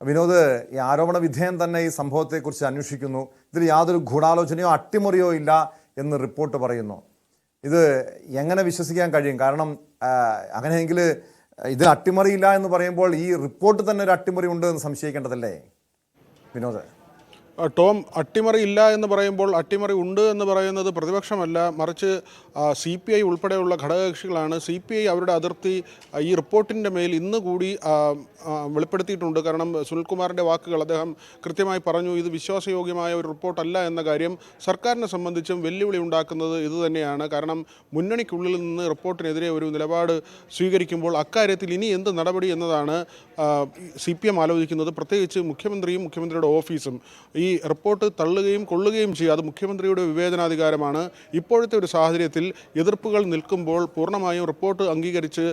വിനോദ്, ഈ ആരോപണ വിധേയൻ തന്നെ ഈ സംഭവത്തെക്കുറിച്ച് അന്വേഷിക്കുന്നു. ഇതിൽ യാതൊരു ഗൂഢാലോചനയോ അട്ടിമറിയോ ഇല്ല എന്ന് റിപ്പോർട്ട് പറയുന്നു. ഇത് എങ്ങനെ വിശ്വസിക്കാൻ കഴിയും? കാരണം അങ്ങനെയെങ്കിൽ ഇത് അട്ടിമറിയില്ല എന്ന് പറയുമ്പോൾ ഈ റിപ്പോർട്ട് തന്നെ ഒരു അട്ടിമറി ഉണ്ട് എന്ന് സംശയിക്കേണ്ടതല്ലേ വിനോദ്? ടോം, അട്ടിമറി ഇല്ല എന്ന് പറയുമ്പോൾ അട്ടിമറി ഉണ്ട് എന്ന് പറയുന്നത് പ്രതിപക്ഷമല്ല, മറിച്ച് CPI ഉൾപ്പെടെയുള്ള ഘടകകക്ഷികളാണ്. CPI അവരുടെ അതിർത്തി ഈ റിപ്പോർട്ടിൻ്റെ മേൽ ഇന്ന് കൂടി വെളിപ്പെടുത്തിയിട്ടുണ്ട്. കാരണം സുനിൽകുമാറിൻ്റെ വാക്കുകൾ അദ്ദേഹം കൃത്യമായി പറഞ്ഞു, ഇത് വിശ്വാസയോഗ്യമായ ഒരു റിപ്പോർട്ടല്ല എന്ന കാര്യം സർക്കാരിനെ സംബന്ധിച്ചും വെല്ലുവിളി ഉണ്ടാക്കുന്നത് ഇതുതന്നെയാണ്. കാരണം മുന്നണിക്കുള്ളിൽ നിന്ന് റിപ്പോർട്ടിനെതിരെ ഒരു നിലപാട് സ്വീകരിക്കുമ്പോൾ അക്കാര്യത്തിൽ ഇനി എന്ത് നടപടി എന്നതാണ് CPM ആലോചിക്കുന്നത്. പ്രത്യേകിച്ച് മുഖ്യമന്ത്രിയും മുഖ്യമന്ത്രിയുടെ ഓഫീസും ഈ റിപ്പോർട്ട് തള്ളുകയും കൊള്ളുകയും ചെയ്യുക, അത് മുഖ്യമന്ത്രിയുടെ വിവേചനാധികാരമാണ്. ഇപ്പോഴത്തെ ഒരു സാഹചര്യത്തിൽ എതിർപ്പുകൾ നിൽക്കുമ്പോൾ പൂർണ്ണമായും റിപ്പോർട്ട് അംഗീകരിച്ച്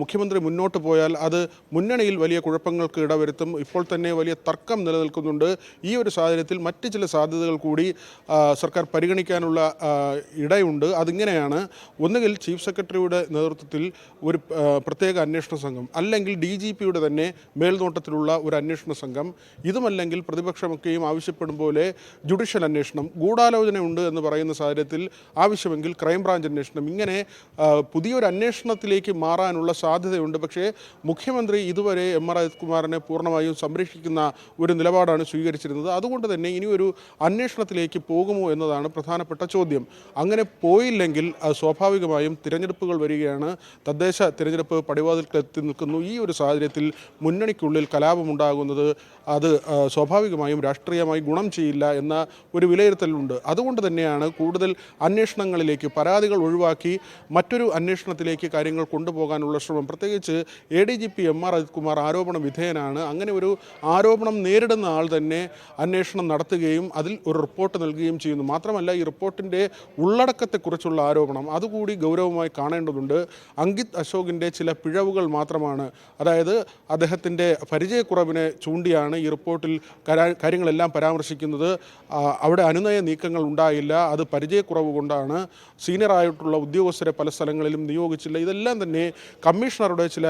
മുഖ്യമന്ത്രി മുന്നോട്ട് പോയാൽ അത് മുന്നണിയിൽ വലിയ കുഴപ്പങ്ങൾക്ക് ഇടവരുത്തും. ഇപ്പോൾ തന്നെ വലിയ തർക്കം നിലനിൽക്കുന്നുണ്ട്. ഈ ഒരു സാഹചര്യത്തിൽ മറ്റ് ചില സാധ്യതകൾ കൂടി സർക്കാർ പരിഗണിക്കാനുള്ള ഇടയുണ്ട്. അതിങ്ങനെയാണ്: ഒന്നുകിൽ ചീഫ് സെക്രട്ടറിയുടെ നേതൃത്വത്തിൽ ഒരു പ്രത്യേക അന്വേഷണ സംഘം, അല്ലെങ്കിൽ DGPയുടെ തന്നെ മേൽനോട്ടത്തിലുള്ള ഒരു അന്വേഷണ സംഘം, ഇതുമല്ലെങ്കിൽ പ്രതിപക്ഷമൊക്കെയും ആവശ്യപ്പെടും പോലെ ജുഡീഷ്യൽ അന്വേഷണം, ഗൂഢാലോചനയുണ്ട് എന്ന് പറയുന്ന സാഹചര്യത്തിൽ ആവശ്യമെങ്കിൽ ക്രൈംബ്രാഞ്ച് അന്വേഷണം, ഇങ്ങനെ പുതിയൊരു അന്വേഷണത്തിലേക്ക് മാറാനുള്ള സാധ്യതയുണ്ട്. പക്ഷേ മുഖ്യമന്ത്രി ഇതുവരെ MR അജിത് കുമാറിനെ പൂർണ്ണമായും സംരക്ഷിക്കുന്ന ഒരു നിലപാടാണ് സ്വീകരിച്ചിരുന്നത്. അതുകൊണ്ട് തന്നെ ഇനിയൊരു അന്വേഷണത്തിലേക്ക് പോകുമോ എന്നതാണ് പ്രധാനപ്പെട്ട ചോദ്യം. അങ്ങനെ പോയില്ലെങ്കിൽ സ്വാഭാവികമായും തിരഞ്ഞെടുപ്പുകൾ വരികയാണ്. തദ്ദേശ തിരഞ്ഞെടുപ്പ് പടിവാതിൽക്കെത്തി നിൽക്കുന്നു. ഈ ഒരു സാഹചര്യത്തിൽ മുന്നണിക്കുള്ളിൽ കലാപമുണ്ടാകുന്നത് അത് സ്വാഭാവികമായും രാഷ്ട്രീയമായി ഗുണം ചെയ്യില്ല എന്ന ഒരു വിലയിരുത്തലുണ്ട്. അതുകൊണ്ട് തന്നെയാണ് കൂടുതൽ അന്വേഷണങ്ങളിലേക്ക്, പരാതികൾ ഒഴിവാക്കി മറ്റൊരു അന്വേഷണത്തിലേക്ക് കാര്യങ്ങൾ കൊണ്ടുപോകാനുള്ള ശ്രമം. പ്രത്യേകിച്ച് ADGP MR അജിത് കുമാർ ആരോപണ വിധേയനാണ്. അങ്ങനെ ഒരു ആരോപണം നേരിടുന്ന ആൾ തന്നെ അന്വേഷണം നടത്തുകയും അതിൽ ഒരു റിപ്പോർട്ട് നൽകുകയും ചെയ്യുന്നു. മാത്രമല്ല, ഈ റിപ്പോർട്ടിൻ്റെ ഉള്ളടക്കത്തെക്കുറിച്ചുള്ള ആരോപണം അതുകൂടി ഗൗരവമായി കാണേണ്ടതുണ്ട്. അങ്കിത് അശോകിൻ്റെ ചില പിഴവുകൾ മാത്രമാണ്, അതായത് അദ്ദേഹത്തിൻ്റെ പരിചയക്കുറവിനെ ചൂണ്ടിയാണ് ഈ റിപ്പോർട്ടിൽ കാര്യങ്ങളെല്ലാം പരാമർശിക്കുന്നത്. അവിടെ അനുനയ നീക്കങ്ങൾ ഉണ്ടായില്ല, അത് പരിചയക്കുറവ് കൊണ്ടാണ്. സീനിയറായിട്ടുള്ള ഉദ്യോഗസ്ഥരെ പല സ്ഥലങ്ങളിലും നിയോഗിച്ചില്ല. ഇതെല്ലാം തന്നെ കമ്മീഷണറുടെ ചില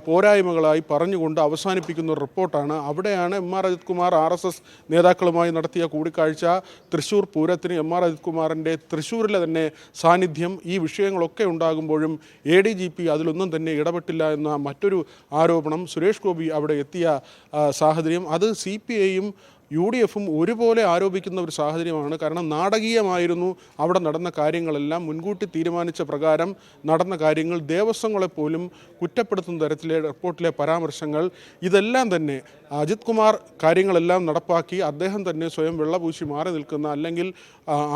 പോരായ്മകളായി പറഞ്ഞുകൊണ്ട് അവസാനിപ്പിക്കുന്ന ഒരു റിപ്പോർട്ടാണ്. അവിടെയാണ് MR അജിത് കുമാർ RSS നേതാക്കളുമായി നടത്തിയ കൂടിക്കാഴ്ച, തൃശ്ശൂർ പൂരത്തിന് MR അജിത് കുമാറിൻ്റെ തൃശ്ശൂരിലെ തന്നെ സാന്നിധ്യം, ഈ വിഷയങ്ങളൊക്കെ ഉണ്ടാകുമ്പോഴും ADGP അതിലൊന്നും തന്നെ ഇടപെട്ടില്ല എന്ന മറ്റൊരു ആരോപണം, സുരേഷ് ഗോപി അവിടെ എത്തിയ സാഹചര്യം, അത് CPIയും UDFും ഒരുപോലെ ആരോപിക്കുന്ന ഒരു സാഹചര്യമാണ്. കാരണം നാടകീയമായിരുന്നു അവിടെ നടന്ന കാര്യങ്ങളെല്ലാം. മുൻകൂട്ടി തീരുമാനിച്ച പ്രകാരം നടന്ന കാര്യങ്ങൾ, ദേവസ്വങ്ങളെപ്പോലും കുറ്റപ്പെടുത്തുന്ന തരത്തിലെ റിപ്പോർട്ടിലെ പരാമർശങ്ങൾ, ഇതെല്ലാം തന്നെ അജിത് കുമാർ കാര്യങ്ങളെല്ലാം നടപ്പാക്കി അദ്ദേഹം തന്നെ സ്വയം വെള്ളപൂശി മാറി നിൽക്കുന്ന, അല്ലെങ്കിൽ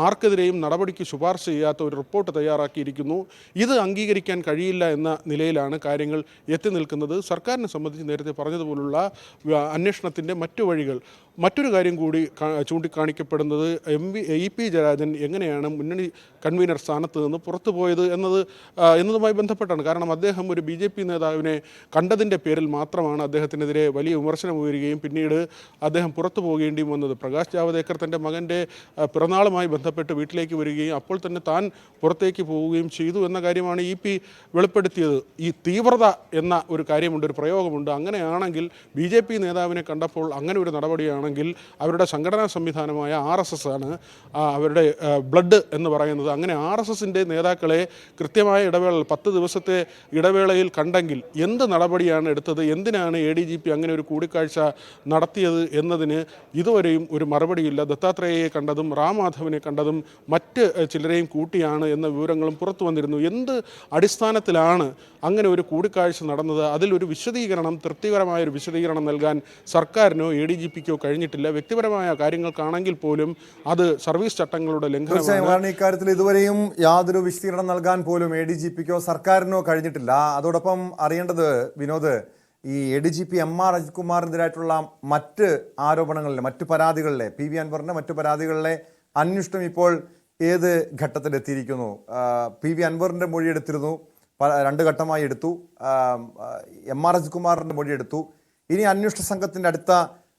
ആർക്കെതിരെയും നടപടിക്ക് ശുപാർശ ചെയ്യാത്ത ഒരു റിപ്പോർട്ട് തയ്യാറാക്കിയിരിക്കുന്നു. ഇത് അംഗീകരിക്കാൻ കഴിയില്ല എന്ന നിലയിലാണ് കാര്യങ്ങൾ എത്തി നിൽക്കുന്നത്. സർക്കാരിനെ സംബന്ധിച്ച് നേരത്തെ പറഞ്ഞതുപോലുള്ള അന്വേഷണത്തിൻ്റെ മറ്റു വഴികൾ. മറ്റൊരു കാര്യം കൂടി ചൂണ്ടിക്കാണിക്കപ്പെടുന്നത് EP ജയരാജൻ എങ്ങനെയാണ് മുന്നണി കൺവീനർ സ്ഥാനത്ത് നിന്ന് പുറത്തു പോയത് എന്നതുമായി ബന്ധപ്പെട്ടാണ്. കാരണം അദ്ദേഹം ഒരു BJP നേതാവിനെ കണ്ടതിൻ്റെ പേരിൽ മാത്രമാണ് അദ്ദേഹത്തിനെതിരെ വലിയ വിമർശനം ഉയരുകയും പിന്നീട് അദ്ദേഹം പുറത്തു പോകേണ്ടി വന്നത്. പ്രകാശ് ജാവദേക്കർ തൻ്റെ മകൻ്റെ പിറന്നാളുമായി ബന്ധപ്പെട്ട് വീട്ടിലേക്ക് വരികയും അപ്പോൾ തന്നെ താൻ പുറത്തേക്ക് പോവുകയും ചെയ്തു എന്ന കാര്യമാണ് EP വെളിപ്പെടുത്തിയത്. ഈ തീവ്രത എന്ന ഒരു കാര്യമുണ്ട്, ഒരു പ്രയോഗമുണ്ട്. അങ്ങനെയാണെങ്കിൽ BJP നേതാവിനെ കണ്ടപ്പോൾ അങ്ങനെ ഒരു നടപടിയാണെങ്കിൽ അവരുടെ സംഘടനാ സംവിധാനമായ RSS ആണ് അവരുടെ ബ്ലഡ് എന്ന് പറയുന്നത്. അങ്ങനെ RSSൻ്റെ നേതാക്കളെ കൃത്യമായ ഇടവേള, 10 ദിവസത്തെ ഇടവേളയിൽ കണ്ടെങ്കിൽ എന്ത് നടപടിയാണ് എടുത്തത്, എന്തിനാണ് ADGP അങ്ങനെ ഒരു കൂടിക്കാഴ്ച നടത്തിയത് എന്നതിന് ഇതുവരെയും ഒരു മറുപടിയില്ല. ദത്താത്രേയയെ കണ്ടതും റാംമാധവനെ കണ്ടതും മറ്റ് ചിലരെയും കൂട്ടിയാണ് എന്ന വിവരങ്ങളും പുറത്തു വന്നിരുന്നു. എന്ത് അടിസ്ഥാനത്തിലാണ് അങ്ങനെ ഒരു കൂടിക്കാഴ്ച നടന്നത്? അതിലൊരു വിശദീകരണം, തൃപ്തികരമായൊരു വിശദീകരണം നൽകാൻ സർക്കാരിനോ ADGPക്കോ കഴിഞ്ഞിട്ടില്ല. വ്യക്തിപരമായ കാര്യങ്ങൾക്കാണെങ്കിൽ പോലും അത് സർവീസ് ചട്ടങ്ങളുടെ ലംഘനമാണ്. ഇക്കാര്യത്തിൽ ഇതുവരെയും യാതൊരു വിശദീകരണം നൽകാൻ പോലും ADGPക്കോ സർക്കാരിനോ കഴിഞ്ഞിട്ടില്ല. അതോടൊപ്പം അറിയേണ്ടത് വിനോദ്, ഈ ADGP MR അജിത് കുമാറിനെതിരായിട്ടുള്ള മറ്റ് ആരോപണങ്ങളിലെ, മറ്റു പരാതികളിലെ, PV അൻവറിന്റെ മറ്റു പരാതികളിലെ അന്വേഷണം ഇപ്പോൾ ഏത് ഘട്ടത്തിലെത്തിയിരിക്കുന്നു? PV അൻവറിന്റെ മൊഴിയെടുത്തിരുന്നു, 2 ഘട്ടമായി എടുത്തു. MR അജിത് കുമാറിന്റെ മൊഴിയെടുത്തു. ഇനി അന്വേഷണ സംഘത്തിന്റെ അടുത്ത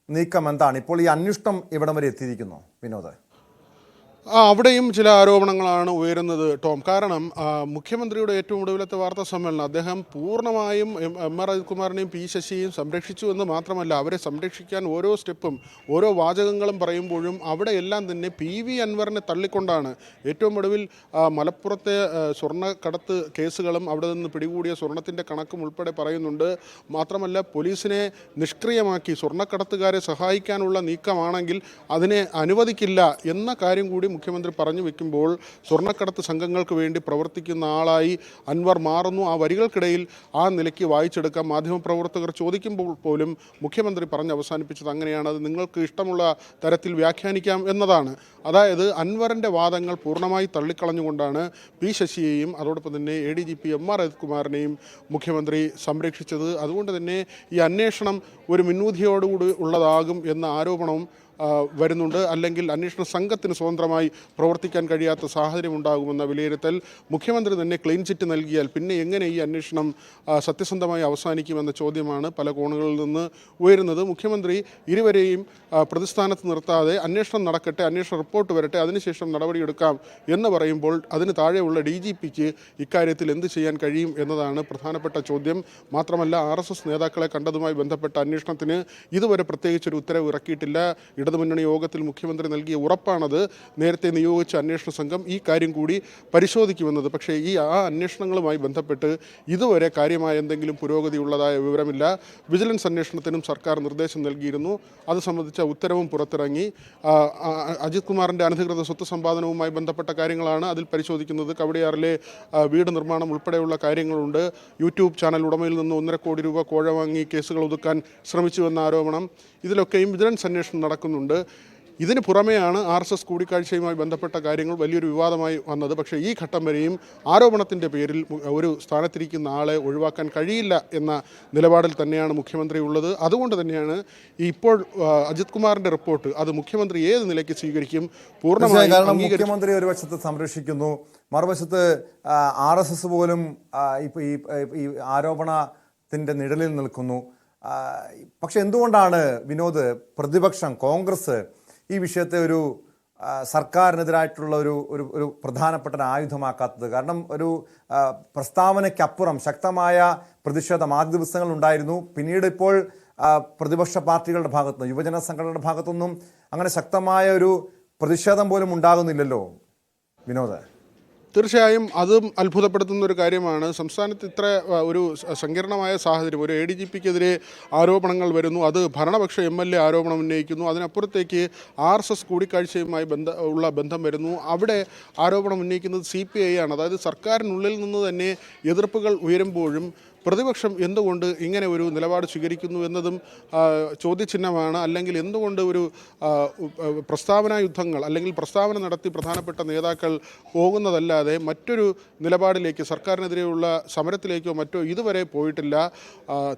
നീക്കം എന്താണ്? ഇപ്പോൾ ഈ അന്വേഷണം എവിടം വരെ എത്തിയിരിക്കുന്നു വിനോദ്? അവിടെയും ചില ആരോപണങ്ങളാണ് ഉയരുന്നത് ടോം. കാരണം മുഖ്യമന്ത്രിയുടെ ഏറ്റവും ഒടുവിലത്തെ വാർത്താ സമ്മേളനം അദ്ദേഹം പൂർണ്ണമായും എം.ആർ. അജിത്കുമാറിനെയും പി ശശിയെയും സംരക്ഷിച്ചു എന്ന് മാത്രമല്ല, അവരെ സംരക്ഷിക്കാൻ ഓരോ സ്റ്റെപ്പും ഓരോ വാചകങ്ങളും പറയുമ്പോഴും അവിടെയെല്ലാം തന്നെ പി.വി. അൻവറിനെ തള്ളിക്കൊണ്ടാണ്. ഏറ്റവും ഒടുവിൽ മലപ്പുറത്തെ സ്വർണ്ണക്കടത്ത് കേസുകളും അവിടെ നിന്ന് പിടികൂടിയ സ്വർണത്തിൻ്റെ കണക്കും ഉൾപ്പെടെ പറയുന്നുണ്ട്. മാത്രമല്ല, പോലീസിനെ നിഷ്ക്രിയമാക്കി സ്വർണ്ണക്കടത്തുകാരെ സഹായിക്കാനുള്ള നീക്കമാണെങ്കിൽ അതിനെ അനുവദിക്കില്ല എന്ന കാര്യം കൂടി മുഖ്യമന്ത്രി പറഞ്ഞു വെക്കുമ്പോൾ സ്വർണ്ണക്കടത്ത് സംഘങ്ങൾക്ക് വേണ്ടി പ്രവർത്തിക്കുന്ന ആളായി അൻവർ മാറുന്നു. ആ വരികൾക്കിടയിൽ ആ നിലയ്ക്ക് വായിച്ചെടുക്കാം. മാധ്യമപ്രവർത്തകർ ചോദിക്കുമ്പോൾ പോലും മുഖ്യമന്ത്രി പറഞ്ഞ് അവസാനിപ്പിച്ചത് അങ്ങനെയാണ്. അത് നിങ്ങൾക്ക് ഇഷ്ടമുള്ള തരത്തിൽ വ്യാഖ്യാനിക്കാം എന്നതാണ്. അതായത് അൻവറിൻ്റെ വാദങ്ങൾ പൂർണ്ണമായി തള്ളിക്കളഞ്ഞുകൊണ്ടാണ് പി ശശിയെയും അതോടൊപ്പം തന്നെ ADGP എം.ആർ. അജിത്കുമാറിനെയും മുഖ്യമന്ത്രി സംരക്ഷിച്ചത്. അതുകൊണ്ട് തന്നെ ഈ അന്വേഷണം ഒരു മുൻവിധിയോടുകൂടി ഉള്ളതാകും എന്ന ആരോപണവും വരുന്നുണ്ട്. അല്ലെങ്കിൽ അന്വേഷണ സംഘത്തിന് സ്വതന്ത്രമായി പ്രവർത്തിക്കാൻ കഴിയാത്ത സാഹചര്യം ഉണ്ടാകുമെന്ന വിലയിരുത്തൽ. മുഖ്യമന്ത്രി തന്നെ ക്ലീൻ ചിറ്റ് നൽകിയാൽ പിന്നെ എങ്ങനെ ഈ അന്വേഷണം സത്യസന്ധമായി അവസാനിക്കുമെന്ന ചോദ്യമാണ് പല കോണുകളിൽ നിന്ന് ഉയരുന്നത്. മുഖ്യമന്ത്രി ഇരുവരെയും പ്രതിസ്ഥാനത്ത് നിർത്താതെ അന്വേഷണം നടക്കട്ടെ, അന്വേഷണ റിപ്പോർട്ട് വരട്ടെ, അതിനുശേഷം നടപടിയെടുക്കാം എന്ന് പറയുമ്പോൾ അതിന് താഴെയുള്ള DGPക്ക് ഇക്കാര്യത്തിൽ എന്ത് ചെയ്യാൻ കഴിയും എന്നതാണ് പ്രധാനപ്പെട്ട ചോദ്യം. മാത്രമല്ല, RSS നേതാക്കളെ കണ്ടതുമായി ബന്ധപ്പെട്ട അന്വേഷണത്തിന് ഇതുവരെ പ്രത്യേകിച്ചൊരു ഉത്തരവ് ഇറക്കിയിട്ടില്ല. ഇടതുമുന്നണി യോഗത്തിൽ മുഖ്യമന്ത്രി നൽകിയ ഉറപ്പാണത്. നേരത്തെ നിയോഗിച്ച അന്വേഷണ സംഘം ഈ കാര്യം കൂടി പരിശോധിക്കുമെന്നത്. പക്ഷേ ആ അന്വേഷണങ്ങളുമായി ബന്ധപ്പെട്ട് ഇതുവരെ കാര്യമായ എന്തെങ്കിലും പുരോഗതി ഉള്ളതായ വിവരമില്ല. വിജിലൻസ് അന്വേഷണത്തിനും സർക്കാർ നിർദ്ദേശം നൽകിയിരുന്നു. അത് സംബന്ധിച്ച ഉത്തരവും പുറത്തിറങ്ങി. അജിത് കുമാറിൻ്റെ അനധികൃത സ്വത്ത് സമ്പാദനവുമായി ബന്ധപ്പെട്ട കാര്യങ്ങളാണ് അതിൽ പരിശോധിക്കുന്നത്. കവടിയാറിലെ വീട് നിർമ്മാണം ഉൾപ്പെടെയുള്ള കാര്യങ്ങളുണ്ട്. യൂട്യൂബ് ചാനൽ ഉടമയിൽ നിന്ന് 1.5 കോടി രൂപ കോഴ വാങ്ങി കേസുകൾ ഒതുക്കാൻ ശ്രമിച്ചുവെന്ന ആരോപണം. ഇതിലൊക്കെയും വിജിലൻസ് അന്വേഷണം നടക്കുന്നുണ്ട്. ഇതിന് പുറമെയാണ് RSS കൂടിക്കാഴ്ചയുമായി ബന്ധപ്പെട്ട കാര്യങ്ങൾ വലിയൊരു വിവാദമായി വന്നത്. പക്ഷേ ഈ ഘട്ടം വരെയും ആരോപണത്തിൻ്റെ പേരിൽ ഒരു സ്ഥാനത്തിരിക്കുന്ന ആളെ ഒഴിവാക്കാൻ കഴിയില്ല എന്ന നിലപാടിൽ തന്നെയാണ് മുഖ്യമന്ത്രി ഉള്ളത്. അതുകൊണ്ട് തന്നെയാണ് ഇപ്പോൾ അജിത് കുമാറിൻ്റെ റിപ്പോർട്ട് അത് മുഖ്യമന്ത്രി ഏത് നിലയ്ക്ക് സ്വീകരിക്കും പൂർണ്ണമായും. കാരണം മുഖ്യമന്ത്രി ഒരു വശത്ത് സംരക്ഷിക്കുന്നു, മറുവശത്ത് RSS പോലും ഈ ആരോപണത്തിൻ്റെ നിഴലിൽ നിൽക്കുന്നു. പക്ഷെ എന്തുകൊണ്ടാണ് വിനോദ് പ്രതിപക്ഷം കോൺഗ്രസ് ഈ വിഷയത്തെ ഒരു സർക്കാരിനെതിരായിട്ടുള്ള ഒരു പ്രധാനപ്പെട്ട ആയുധമാക്കാത്തത്? കാരണം ഒരു പ്രസ്താവനയ്ക്കപ്പുറം ശക്തമായ പ്രതിഷേധം ആദ്യ ദിവസങ്ങൾ ഉണ്ടായിരുന്നു. പിന്നീട് ഇപ്പോൾ പ്രതിപക്ഷ പാർട്ടികളുടെ ഭാഗത്തുനിന്ന്, യുവജന സംഘടനയുടെ ഭാഗത്തുനിന്നും അങ്ങനെ ശക്തമായ ഒരു പ്രതിഷേധം പോലും ഉണ്ടാകുന്നില്ലല്ലോ വിനോദ്. തീർച്ചയായും അതും അത്ഭുതപ്പെടുത്തുന്ന ഒരു കാര്യമാണ്. സംസ്ഥാനത്ത് ഇത്ര ഒരു സങ്കീർണമായ സാഹചര്യം, ഒരു ADGPക്കെതിരെ ആരോപണങ്ങൾ വരുന്നു, അത് ഭരണപക്ഷ MLA ആരോപണം ഉന്നയിക്കുന്നു, അതിനപ്പുറത്തേക്ക് RSS കൂടിക്കാഴ്ചയുമായി ഉള്ള ബന്ധം വരുന്നു. അവിടെ ആരോപണം ഉന്നയിക്കുന്നത് CPI ആണ്. അതായത് സർക്കാരിനുള്ളിൽ നിന്ന് തന്നെ എതിർപ്പുകൾ ഉയരുമ്പോഴും പ്രതിപക്ഷം എന്തുകൊണ്ട് ഇങ്ങനെ ഒരു നിലപാട് സ്വീകരിക്കുന്നു എന്നതും ചോദ്യചിഹ്നമാണ്. അല്ലെങ്കിൽ എന്തുകൊണ്ട് ഒരു പ്രസ്താവന യുദ്ധങ്ങൾ അല്ലെങ്കിൽ പ്രസ്താവന നടത്തി പ്രധാനപ്പെട്ട നേതാക്കൾ പോകുന്നതല്ലാതെ മറ്റൊരു നിലപാടിലേക്ക്, സർക്കാരിനെതിരെയുള്ള സമരത്തിലേക്കോ മറ്റോ ഇതുവരെ പോയിട്ടില്ല.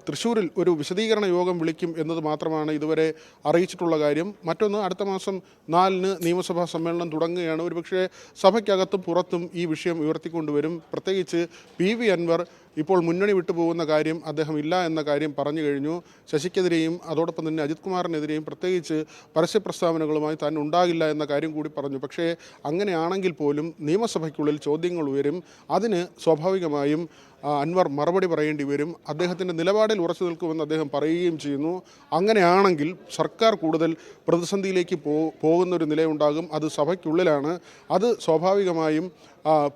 തൃശ്ശൂരിൽ ഒരു വിശദീകരണ യോഗം വിളിക്കും എന്നത് മാത്രമാണ് ഇതുവരെ അറിയിച്ചിട്ടുള്ള കാര്യം. മറ്റൊന്ന്, അടുത്ത മാസം 4-ന് നിയമസഭാ സമ്മേളനം തുടങ്ങുകയാണ്. ഒരുപക്ഷെ സഭയ്ക്കകത്തും പുറത്തും ഈ വിഷയം ഉയർത്തിക്കൊണ്ടുവരും. പ്രത്യേകിച്ച് പി.വി. അൻവർ ഇപ്പോൾ മുന്നണി വിട്ടുപോകുന്ന കാര്യം അദ്ദേഹം ഇല്ല എന്ന കാര്യം പറഞ്ഞു കഴിഞ്ഞു. ശശിക്കെതിരെയും അതോടൊപ്പം തന്നെ അജിത് കുമാറിനെതിരെയും പ്രത്യേകിച്ച് പരസ്യ പ്രസ്താവനകളുമായി താൻ ഉണ്ടാകില്ല എന്ന കാര്യം കൂടി പറഞ്ഞു. പക്ഷേ അങ്ങനെയാണെങ്കിൽ പോലും നിയമസഭയ്ക്കുള്ളിൽ ചോദ്യങ്ങൾ ഉയരും. അതിന് സ്വാഭാവികമായും അൻവർ മറുപടി പറയേണ്ടി വരും. അദ്ദേഹത്തിൻ്റെ നിലപാടിൽ ഉറച്ചു നിൽക്കുമെന്ന് അദ്ദേഹം പറയുകയും ചെയ്യുന്നു. അങ്ങനെയാണെങ്കിൽ സർക്കാർ കൂടുതൽ പ്രതിസന്ധിയിലേക്ക് പോകുന്നൊരു നിലയുണ്ടാകും. അത് സഭയ്ക്കുള്ളിലാണ്. അത് സ്വാഭാവികമായും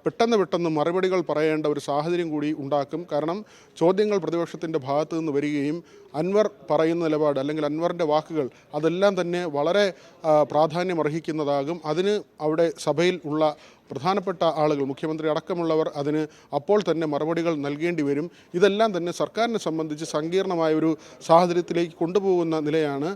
പെട്ടെന്ന് മറുപടികൾ പറയേണ്ട ഒരു സാഹചര്യം കൂടി ഉണ്ടാക്കും. കാരണം ചോദ്യങ്ങൾ പ്രതിപക്ഷത്തിൻ്റെ ഭാഗത്തു നിന്ന് വരികയും അൻവർ പറയുന്ന നിലപാട് അല്ലെങ്കിൽ അൻവറിൻ്റെ വാക്കുകൾ അതെല്ലാം തന്നെ വളരെ പ്രാധാന്യമർഹിക്കുന്നതാകും. അതിന് അവിടെ സഭയിൽ ഉള്ള പ്രധാനപ്പെട്ട ആളുകൾ, മുഖ്യമന്ത്രി അടക്കമുള്ളവർ അതിന് അപ്പോൾ തന്നെ മറുപടികൾ നൽകേണ്ടി വരും. ഇതെല്ലാം തന്നെ സർക്കാരിനെ സംബന്ധിച്ച് സങ്കീർണമായ ഒരു സാഹചര്യത്തിലേക്ക് കൊണ്ടുപോകുന്ന നിലയാണ്.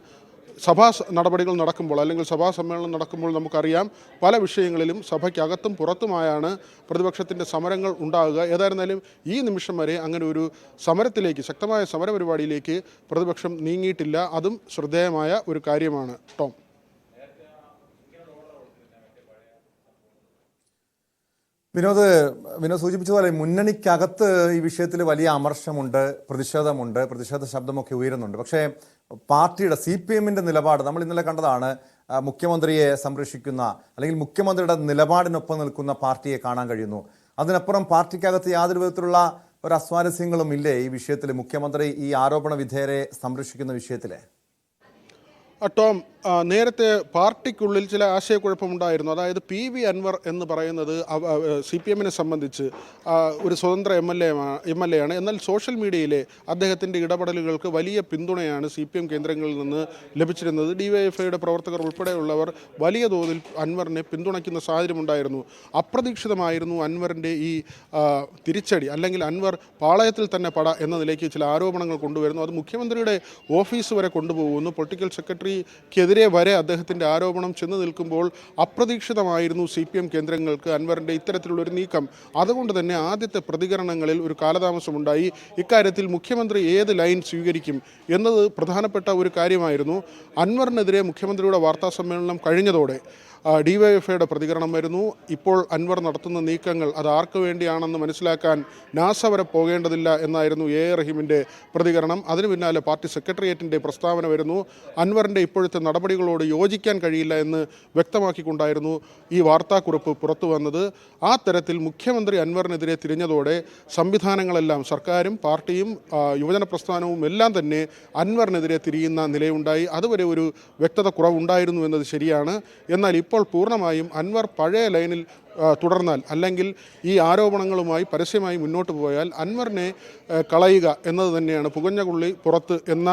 സഭാ നടപടികൾ നടക്കുമ്പോൾ അല്ലെങ്കിൽ സഭാ സമ്മേളനം നടക്കുമ്പോൾ നമുക്കറിയാം പല വിഷയങ്ങളിലും സഭയ്ക്കകത്തും പുറത്തുമായാണ് പ്രതിപക്ഷത്തിൻ്റെ സമരങ്ങൾ ഉണ്ടാകുക. ഏതായിരുന്നാലും ഈ നിമിഷം വരെ അങ്ങനെ ഒരു സമരത്തിലേക്ക്, ശക്തമായ സമരപരിപാടിയിലേക്ക് പ്രതിപക്ഷം നീങ്ങിയിട്ടില്ല. അതും ശ്രദ്ധേയമായ ഒരു കാര്യമാണ് ടോം. വിനോദ് സൂചിപ്പിച്ചതുപോലെ മുന്നണിക്കകത്ത് ഈ വിഷയത്തിൽ വലിയ അമർഷമുണ്ട്, പ്രതിഷേധ ശബ്ദമൊക്കെ ഉയരുന്നുണ്ട്. പക്ഷേ പാർട്ടിയുടെ CPM-ന്റെ നിലപാട് നമ്മൾ ഇന്നലെ കണ്ടതാണ്. മുഖ്യമന്ത്രിയെ സംരക്ഷിക്കുന്ന അല്ലെങ്കിൽ മുഖ്യമന്ത്രിയുടെ നിലപാടിനൊപ്പം നിൽക്കുന്ന പാർട്ടിയെ കാണാൻ കഴിയുന്നു. അതിനപ്പുറം പാർട്ടിക്കകത്ത് യാതൊരു വിധത്തിലുള്ള ഒരു അസ്വാരസ്യങ്ങളും ഇല്ലേ ഈ വിഷയത്തിൽ, മുഖ്യമന്ത്രി ഈ ആരോപണ വിധേയരെ സംരക്ഷിക്കുന്ന വിഷയത്തിലെ? ടോം, നേരത്തെ പാർട്ടിക്കുള്ളിൽ ചില ആശയക്കുഴപ്പമുണ്ടായിരുന്നു. അതായത് PV അൻവർ എന്ന് പറയുന്നത് CPM-നെ സംബന്ധിച്ച് ഒരു സ്വതന്ത്ര MLA ആണ്. എന്നാൽ സോഷ്യൽ മീഡിയയിലെ അദ്ദേഹത്തിൻ്റെ ഇടപെടലുകൾക്ക് വലിയ പിന്തുണയാണ് CPM കേന്ദ്രങ്ങളിൽ നിന്ന് ലഭിച്ചിരുന്നത്. DYFIയുടെ പ്രവർത്തകർ ഉൾപ്പെടെയുള്ളവർ വലിയ തോതിൽ അൻവറിനെ പിന്തുണയ്ക്കുന്ന സാഹചര്യമുണ്ടായിരുന്നു. അപ്രതീക്ഷിതമായിരുന്നു അൻവറിൻ്റെ ഈ തിരിച്ചടി, അല്ലെങ്കിൽ അൻവർ പാളയത്തിൽ തന്നെ പട എന്ന നിലയ്ക്ക് ചില ആരോപണങ്ങൾ കൊണ്ടുവരുന്നു. അത് മുഖ്യമന്ത്രിയുടെ ഓഫീസ് വരെ കൊണ്ടുപോകുന്നു. പൊളിറ്റിക്കൽ സെക്രട്ടറിക്കെതിരെ വരെ അദ്ദേഹത്തിൻ്റെ ആരോപണം ചെന്ന് നിൽക്കുമ്പോൾ അപ്രതീക്ഷിതമായിരുന്നു CPM കേന്ദ്രങ്ങൾക്ക് അൻവറിൻ്റെ ഇത്തരത്തിലുള്ളൊരു നീക്കം. അതുകൊണ്ട് തന്നെ ആദ്യത്തെ പ്രതികരണങ്ങളിൽ ഒരു കാലതാമസമുണ്ടായി. ഇക്കാര്യത്തിൽ മുഖ്യമന്ത്രി ഏത് ലൈൻ സ്വീകരിക്കും എന്നത് പ്രധാനപ്പെട്ട ഒരു കാര്യമായിരുന്നു. അൻവറിനെതിരെ മുഖ്യമന്ത്രിയുടെ വാർത്താ സമ്മേളനം കഴിഞ്ഞതോടെ DYFIയുടെ പ്രതികരണം വരുന്നു. ഇപ്പോൾ അൻവർ നടത്തുന്ന നീക്കങ്ങൾ അത് ആർക്ക് വേണ്ടിയാണെന്ന് മനസ്സിലാക്കാൻ നാസ വരെ പോകേണ്ടതില്ല എന്നായിരുന്നു A റഹീമിൻ്റെ പ്രതികരണം. അതിനു പിന്നാലെ പാർട്ടി സെക്രട്ടേറിയറ്റിൻ്റെ പ്രസ്താവന വരുന്നു. അൻവറിൻ്റെ ഇപ്പോഴത്തെ നടപടികളോട് യോജിക്കാൻ കഴിയില്ല എന്ന് വ്യക്തമാക്കിക്കൊണ്ടായിരുന്നു ഈ വാർത്താക്കുറിപ്പ് പുറത്തു വന്നത്. ആ തരത്തിൽ മുഖ്യമന്ത്രി അൻവറിനെതിരെ തിരിഞ്ഞതോടെ സംവിധാനങ്ങളെല്ലാം, സർക്കാരും പാർട്ടിയും യുവജന പ്രസ്ഥാനവും എല്ലാം തന്നെ അൻവറിനെതിരെ തിരിയുന്ന നിലയുണ്ടായി. അതുവരെ ഒരു വ്യക്തത കുറവുണ്ടായിരുന്നു എന്നത് ശരിയാണ്. എന്നാൽ ഇപ്പോൾ പൂർണ്ണമായും അൻവർ പഴയ ലൈനിൽ തുടർന്നാൽ, അല്ലെങ്കിൽ ഈ ആരോപണങ്ങളുമായി പരസ്യമായി മുന്നോട്ട് പോയാൽ അൻവറിനെ കളയുക എന്നത് തന്നെയാണ്, പുകഞ്ഞ കൊള്ളി പുറത്ത് എന്ന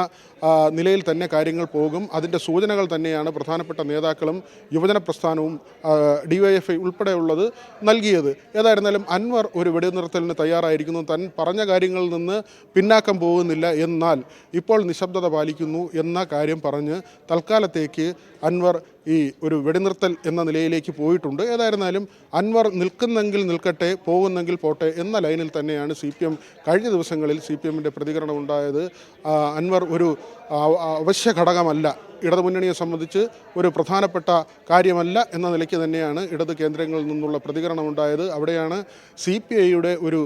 നിലയിൽ തന്നെ കാര്യങ്ങൾ പോകും. അതിൻ്റെ സൂചനകൾ തന്നെയാണ് പ്രധാനപ്പെട്ട നേതാക്കളും യുവജന പ്രസ്ഥാനവും DYFI ഉൾപ്പെടെയുള്ളത് നൽകിയത്. ഏതായിരുന്നാലും അൻവർ ഒരു വെടിനിർത്തലിന് തയ്യാറായിരിക്കുന്നു. താൻ പറഞ്ഞ കാര്യങ്ങളിൽ നിന്ന് പിന്നാക്കം പോകുന്നില്ല, എന്നാൽ ഇപ്പോൾ നിശബ്ദത പാലിക്കുന്നു എന്ന കാര്യം പറഞ്ഞ് തൽക്കാലത്തേക്ക് അൻവർ ഈ ഒരു വെടിനിർത്തൽ എന്ന നിലയിലേക്ക് പോയിട്ടുണ്ട്. ഏതായിരുന്നാലും അൻവർ നിൽക്കുന്നെങ്കിൽ നിൽക്കട്ടെ, പോകുന്നെങ്കിൽ പോട്ടെ എന്ന ലൈനിൽ തന്നെയാണ് CPM കഴിഞ്ഞ ദിവസങ്ങളിൽ CPM-ന്റെ പ്രതികരണം ഉണ്ടായത്. അൻവർ ഒരു അവശ്യ ഘടകമല്ല, ഇടതുമുന്നണിയെ സംബന്ധിച്ച് ഒരു പ്രധാനപ്പെട്ട കാര്യമല്ല എന്ന നിലയ്ക്ക് തന്നെയാണ് ഇടത് കേന്ദ്രങ്ങളിൽ നിന്നുള്ള പ്രതികരണമുണ്ടായത്. അവിടെയാണ് CPIയുടെ ഒരു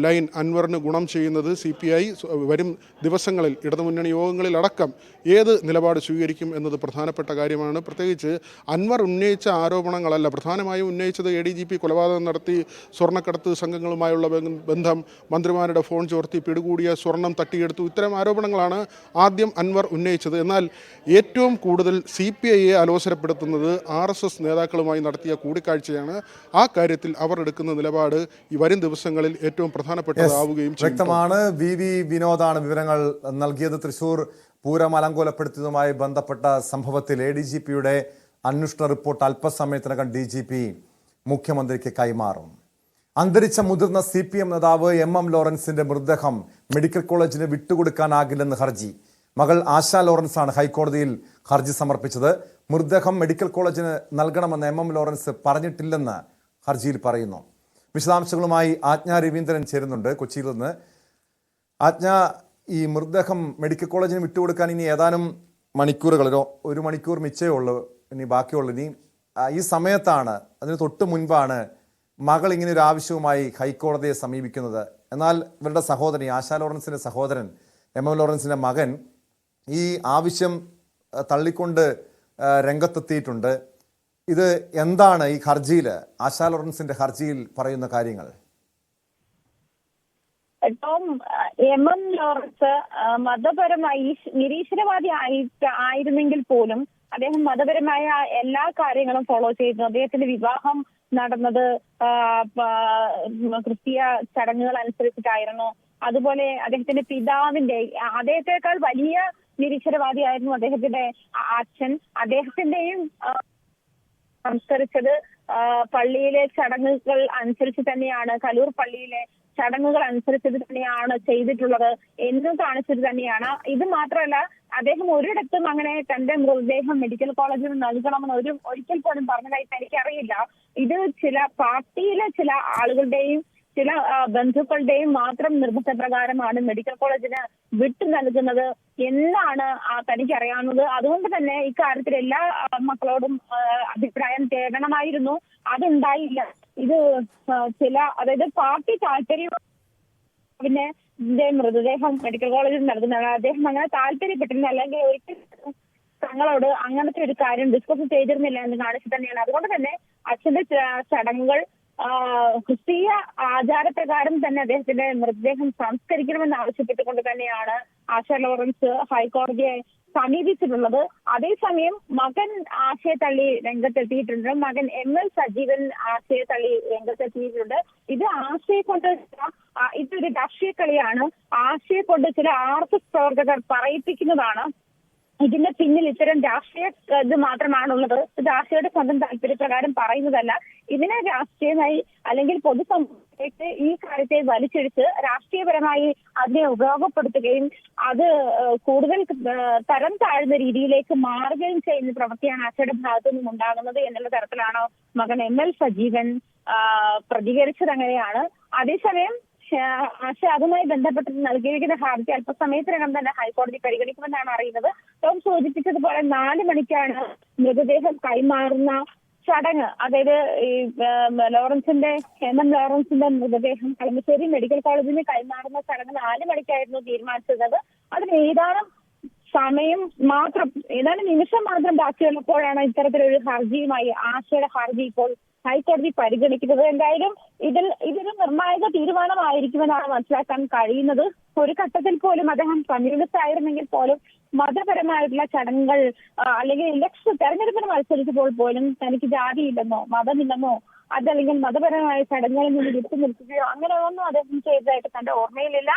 ലൈൻ അൻവറിന് ഗുണം ചെയ്യുന്നത്. CPI വരും ദിവസങ്ങളിൽ ഇടതുമുന്നണി യോഗങ്ങളിൽ അടക്കം ഏത് നിലപാട് സ്വീകരിക്കും എന്നത് പ്രധാനപ്പെട്ട കാര്യമാണ്. പ്രത്യേകിച്ച് അൻവർ ഉന്നയിച്ച ആരോപണങ്ങളല്ല, പ്രധാനമായും ഉന്നയിച്ചത് ADGP കൊലപാതകം നടത്തി, സ്വർണ്ണക്കടത്ത് സംഘങ്ങളുമായുള്ള ബന്ധം, മന്ത്രിമാരുടെ ഫോൺ ചോർത്തി പിടികൂടിയ സ്വർണം തട്ടിയെടുത്തു, ഇത്തരം ആരോപണങ്ങളാണ് ആദ്യം അൻവർ ഉന്നയിച്ചത്. എന്നാൽ ഏറ്റവും കൂടുതൽ CPIയെ അലോസരപ്പെടുത്തുന്നത് RSS നേതാക്കളുമായി നടത്തിയ കൂടിക്കാഴ്ചയാണ്. ആ കാര്യത്തിൽ അവർ എടുക്കുന്ന നിലപാട് ഈ വരും ദിവസങ്ങളിൽ ഏറ്റവും പ്രധാനപ്പെട്ടതാവുകയും ചെയ്യും. വ്യക്തമാണ്. VV വിനോദാണ് വിവരങ്ങൾ നൽകിയത്. തൃശൂർ പൂരം അലങ്കോലപ്പെടുത്തിയതുമായി ബന്ധപ്പെട്ട സംഭവത്തിൽ ADGPയുടെ അന്വേഷണ റിപ്പോർട്ട് അല്പസമയത്തിനകം DGP മുഖ്യമന്ത്രിക്ക് കൈമാറും. അന്തരിച്ച മുതിർന്ന CPM നേതാവ് MM ലോറൻസിന്റെ മൃതദേഹം മെഡിക്കൽ കോളേജിന് വിട്ടുകൊടുക്കാനാകില്ലെന്ന് ഹർജി. മകൾ ആശ ലോറൻസാണ് ഹൈക്കോടതിയിൽ ഹർജി സമർപ്പിച്ചത്. മൃതദേഹം മെഡിക്കൽ കോളേജിന് നൽകണമെന്ന് MM ലോറൻസ് പറഞ്ഞിട്ടില്ലെന്ന് ഹർജിയിൽ പറയുന്നു. വിശദാംശങ്ങളുമായി ആജ്ഞ രവീന്ദ്രൻ ചേരുന്നുണ്ട് കൊച്ചിയിൽ നിന്ന്. ആജ്ഞ, ഈ മൃതദേഹം മെഡിക്കൽ കോളേജിന് വിട്ടുകൊടുക്കാൻ ഇനി ഏതാനും മണിക്കൂറുകൾ, ഒരു മണിക്കൂർ മിച്ചേ ഉള്ളൂ, ഇനി ബാക്കിയുള്ളൂ. ഇനി ഈ സമയത്താണ്, അതിന് തൊട്ട് മുൻപാണ് മകൾ ഇങ്ങനെ ഒരു ആവശ്യവുമായി ഹൈക്കോടതിയെ സമീപിക്കുന്നത്. എന്നാൽ ഇവരുടെ സഹോദരൻ, ആശാ ലോറൻസിന്റെ സഹോദരൻ MM ലോറൻസിന്റെ മകൻ ഈ ആവശ്യം തള്ളിക്കൊണ്ട് രംഗത്തെത്തിയിട്ടുണ്ട്. ഇത് എന്താണ് ഈ ഹർജിയിൽ, ആശാ ലോറൻസിന്റെ ഹർജിയിൽ പറയുന്ന കാര്യങ്ങൾ? ടോം, MM ലോറൻസ് മതപരമായി നിരീശ്വരവാദി ആയിരുന്നെങ്കിൽ പോലും അദ്ദേഹം മതപരമായ എല്ലാ കാര്യങ്ങളും ഫോളോ ചെയ്തു. അദ്ദേഹത്തിന്റെ വിവാഹം നടന്നത് ക്രിസ്തീയ ചടങ്ങുകൾ അനുസരിച്ചിട്ടായിരുന്നു. അതുപോലെ അദ്ദേഹത്തിന്റെ പിതാവിന്റെ, അദ്ദേഹത്തെക്കാൾ വലിയ നിരീശ്വരവാദിയായിരുന്നു അദ്ദേഹത്തിന്റെ അച്ഛൻ. അദ്ദേഹത്തിന്റെയും സംസ്കരിച്ചത് പള്ളിയിലെ ചടങ്ങുകൾ അനുസരിച്ച് തന്നെയാണ്, കലൂർ പള്ളിയിലെ ചടങ്ങുകൾ അനുസരിച്ചത് തന്നെയാണ് ചെയ്തിട്ടുള്ളത് എന്നും കാണിച്ചത് തന്നെയാണ്. ഇത് മാത്രമല്ല, അദ്ദേഹം ഒരിടത്തും അങ്ങനെ തന്റെ മൃതദേഹം മെഡിക്കൽ കോളേജിൽ നൽകണമെന്ന് ഒരിക്കൽ പോലും പറഞ്ഞതായിട്ട് എനിക്കറിയില്ല. ഇത് ചില പാർട്ടിയിലെ ചില ആളുകളുടെയും ചില ബന്ധുക്കളുടെയും മാത്രം നിർബന്ധപ്രകാരമാണ് മെഡിക്കൽ കോളേജിന് വിട്ടു നൽകുന്നത് എന്നാണ് തനിക്കറിയാവുന്നത്. അതുകൊണ്ട് തന്നെ ഇക്കാര്യത്തിൽ എല്ലാ മക്കളോടും അഭിപ്രായം തേടണമായിരുന്നു. അതുണ്ടായില്ല. ഇത് അതായത് പാർട്ടി താല്പര്യം പിന്നെ മൃതദേഹം മെഡിക്കൽ കോളേജിൽ നൽകുന്നതാണ്. അദ്ദേഹം അങ്ങനെ താല്പര്യപ്പെട്ടിരുന്നു, അല്ലെങ്കിൽ ഒരിക്കലും തങ്ങളോട് അങ്ങനത്തെ ഒരു കാര്യം ഡിസ്കസ് ചെയ്തിരുന്നില്ല എന്ന് കാണിച്ചു തന്നെയാണ്. അതുകൊണ്ട് തന്നെ അച്ഛന്റെ ചടങ്ങുകൾ ക്രിസ്തീയ ആചാരപ്രകാരം തന്നെ അദ്ദേഹത്തിന്റെ മൃതദേഹം സംസ്കരിക്കണമെന്ന് ആവശ്യപ്പെട്ടുകൊണ്ട് തന്നെയാണ് ആശ ലോറൻസ് ഹൈക്കോടതിയെ സമീപിച്ചിട്ടുള്ളത്. അതേസമയം മകൻ ആശയെ തള്ളി രംഗത്തെത്തിയിട്ടുണ്ട്. മകൻ ML സജീവൻ ആശയെ തള്ളി രംഗത്തെത്തിയിട്ടുണ്ട്. ഇത് ആശയെ കൊണ്ട് ഇതൊരു രാഷ്ട്രീയ കളിയാണ്. ആശയെ കൊണ്ട് ചില RSS പ്രവർത്തകർ പറയിപ്പിക്കുന്നതാണ്. ഇതിന്റെ പിന്നിൽ ഇത്തരം രാഷ്ട്രീയ ഇത് മാത്രമാണുള്ളത്. ഇത് ആശയുടെ സ്വന്തം താല്പര്യപ്രകാരം പറയുന്നതല്ല. ഇതിനെ രാഷ്ട്രീയമായി അല്ലെങ്കിൽ പൊതുസമൂഹത്തേക്ക് ഈ കാര്യത്തെ വലിച്ചെടുത്ത് രാഷ്ട്രീയപരമായി അതിനെ ഉപയോഗപ്പെടുത്തുകയും അത് കൂടുതൽ തരം താഴ്ന്ന രീതിയിലേക്ക് മാറുകയും ചെയ്യുന്ന പ്രവൃത്തിയാണ് ആശയുടെ ഭാഗത്തു നിന്നും ഉണ്ടാകുന്നത് എന്നുള്ള തരത്തിലാണ് മകൻ ML സജീവൻ പ്രതികരിച്ചത്. അങ്ങനെയാണ്. അതേസമയം ആശ അതുമായി ബന്ധപ്പെട്ട് നൽകിയിരിക്കുന്ന ഹർജി അല്പസമയത്തിനകം തന്നെ ഹൈക്കോടതി പരിഗണിക്കുമെന്നാണ് അറിയുന്നത്. ടോം സൂചിപ്പിച്ചതുപോലെ 4 മണിക്കാണ് മൃതദേഹം കൈമാറുന്ന ചടങ്ങ്. അതായത് ഈ ലോറൻസിന്റെ MM ലോറൻസിന്റെ മൃതദേഹം കളമശ്ശേരി മെഡിക്കൽ കോളേജിന് കൈമാറുന്ന ചടങ്ങ് 4 മണിക്കായിരുന്നു തീരുമാനിച്ചത്. അതിന് ഏതാനും നിമിഷം മാത്രം ബാക്കിയുള്ളപ്പോഴാണ് ഇത്തരത്തിലൊരു ഹർജിയുമായി ആശയുടെ ഹർജി ഇപ്പോൾ ഹൈക്കോടതി പരിഗണിക്കുന്നത്. എന്തായാലും ഇതൊരു നിർണായക തീരുമാനമായിരിക്കുമെന്നാണ് മനസ്സിലാക്കാൻ കഴിയുന്നത്. ഒരു ഘട്ടത്തിൽ പോലും അദ്ദേഹം കമ്മ്യൂണിസ്റ്റ് ആയിരുന്നെങ്കിൽ പോലും മതപരമായിട്ടുള്ള ചടങ്ങുകൾ അല്ലെങ്കിൽ തെരഞ്ഞെടുപ്പിന് മത്സരിച്ചപ്പോൾ പോലും തനിക്ക് ജാതിയില്ലെന്നോ മതമില്ലെന്നോ അതല്ലെങ്കിൽ മതപരമായ ചടങ്ങുകളിൽ നിന്ന് വിട്ടു നിൽക്കുകയോ അങ്ങനെയൊന്നും അദ്ദേഹം ചെയ്തതായിട്ട് തന്റെ ഓർമ്മയിലില്ല.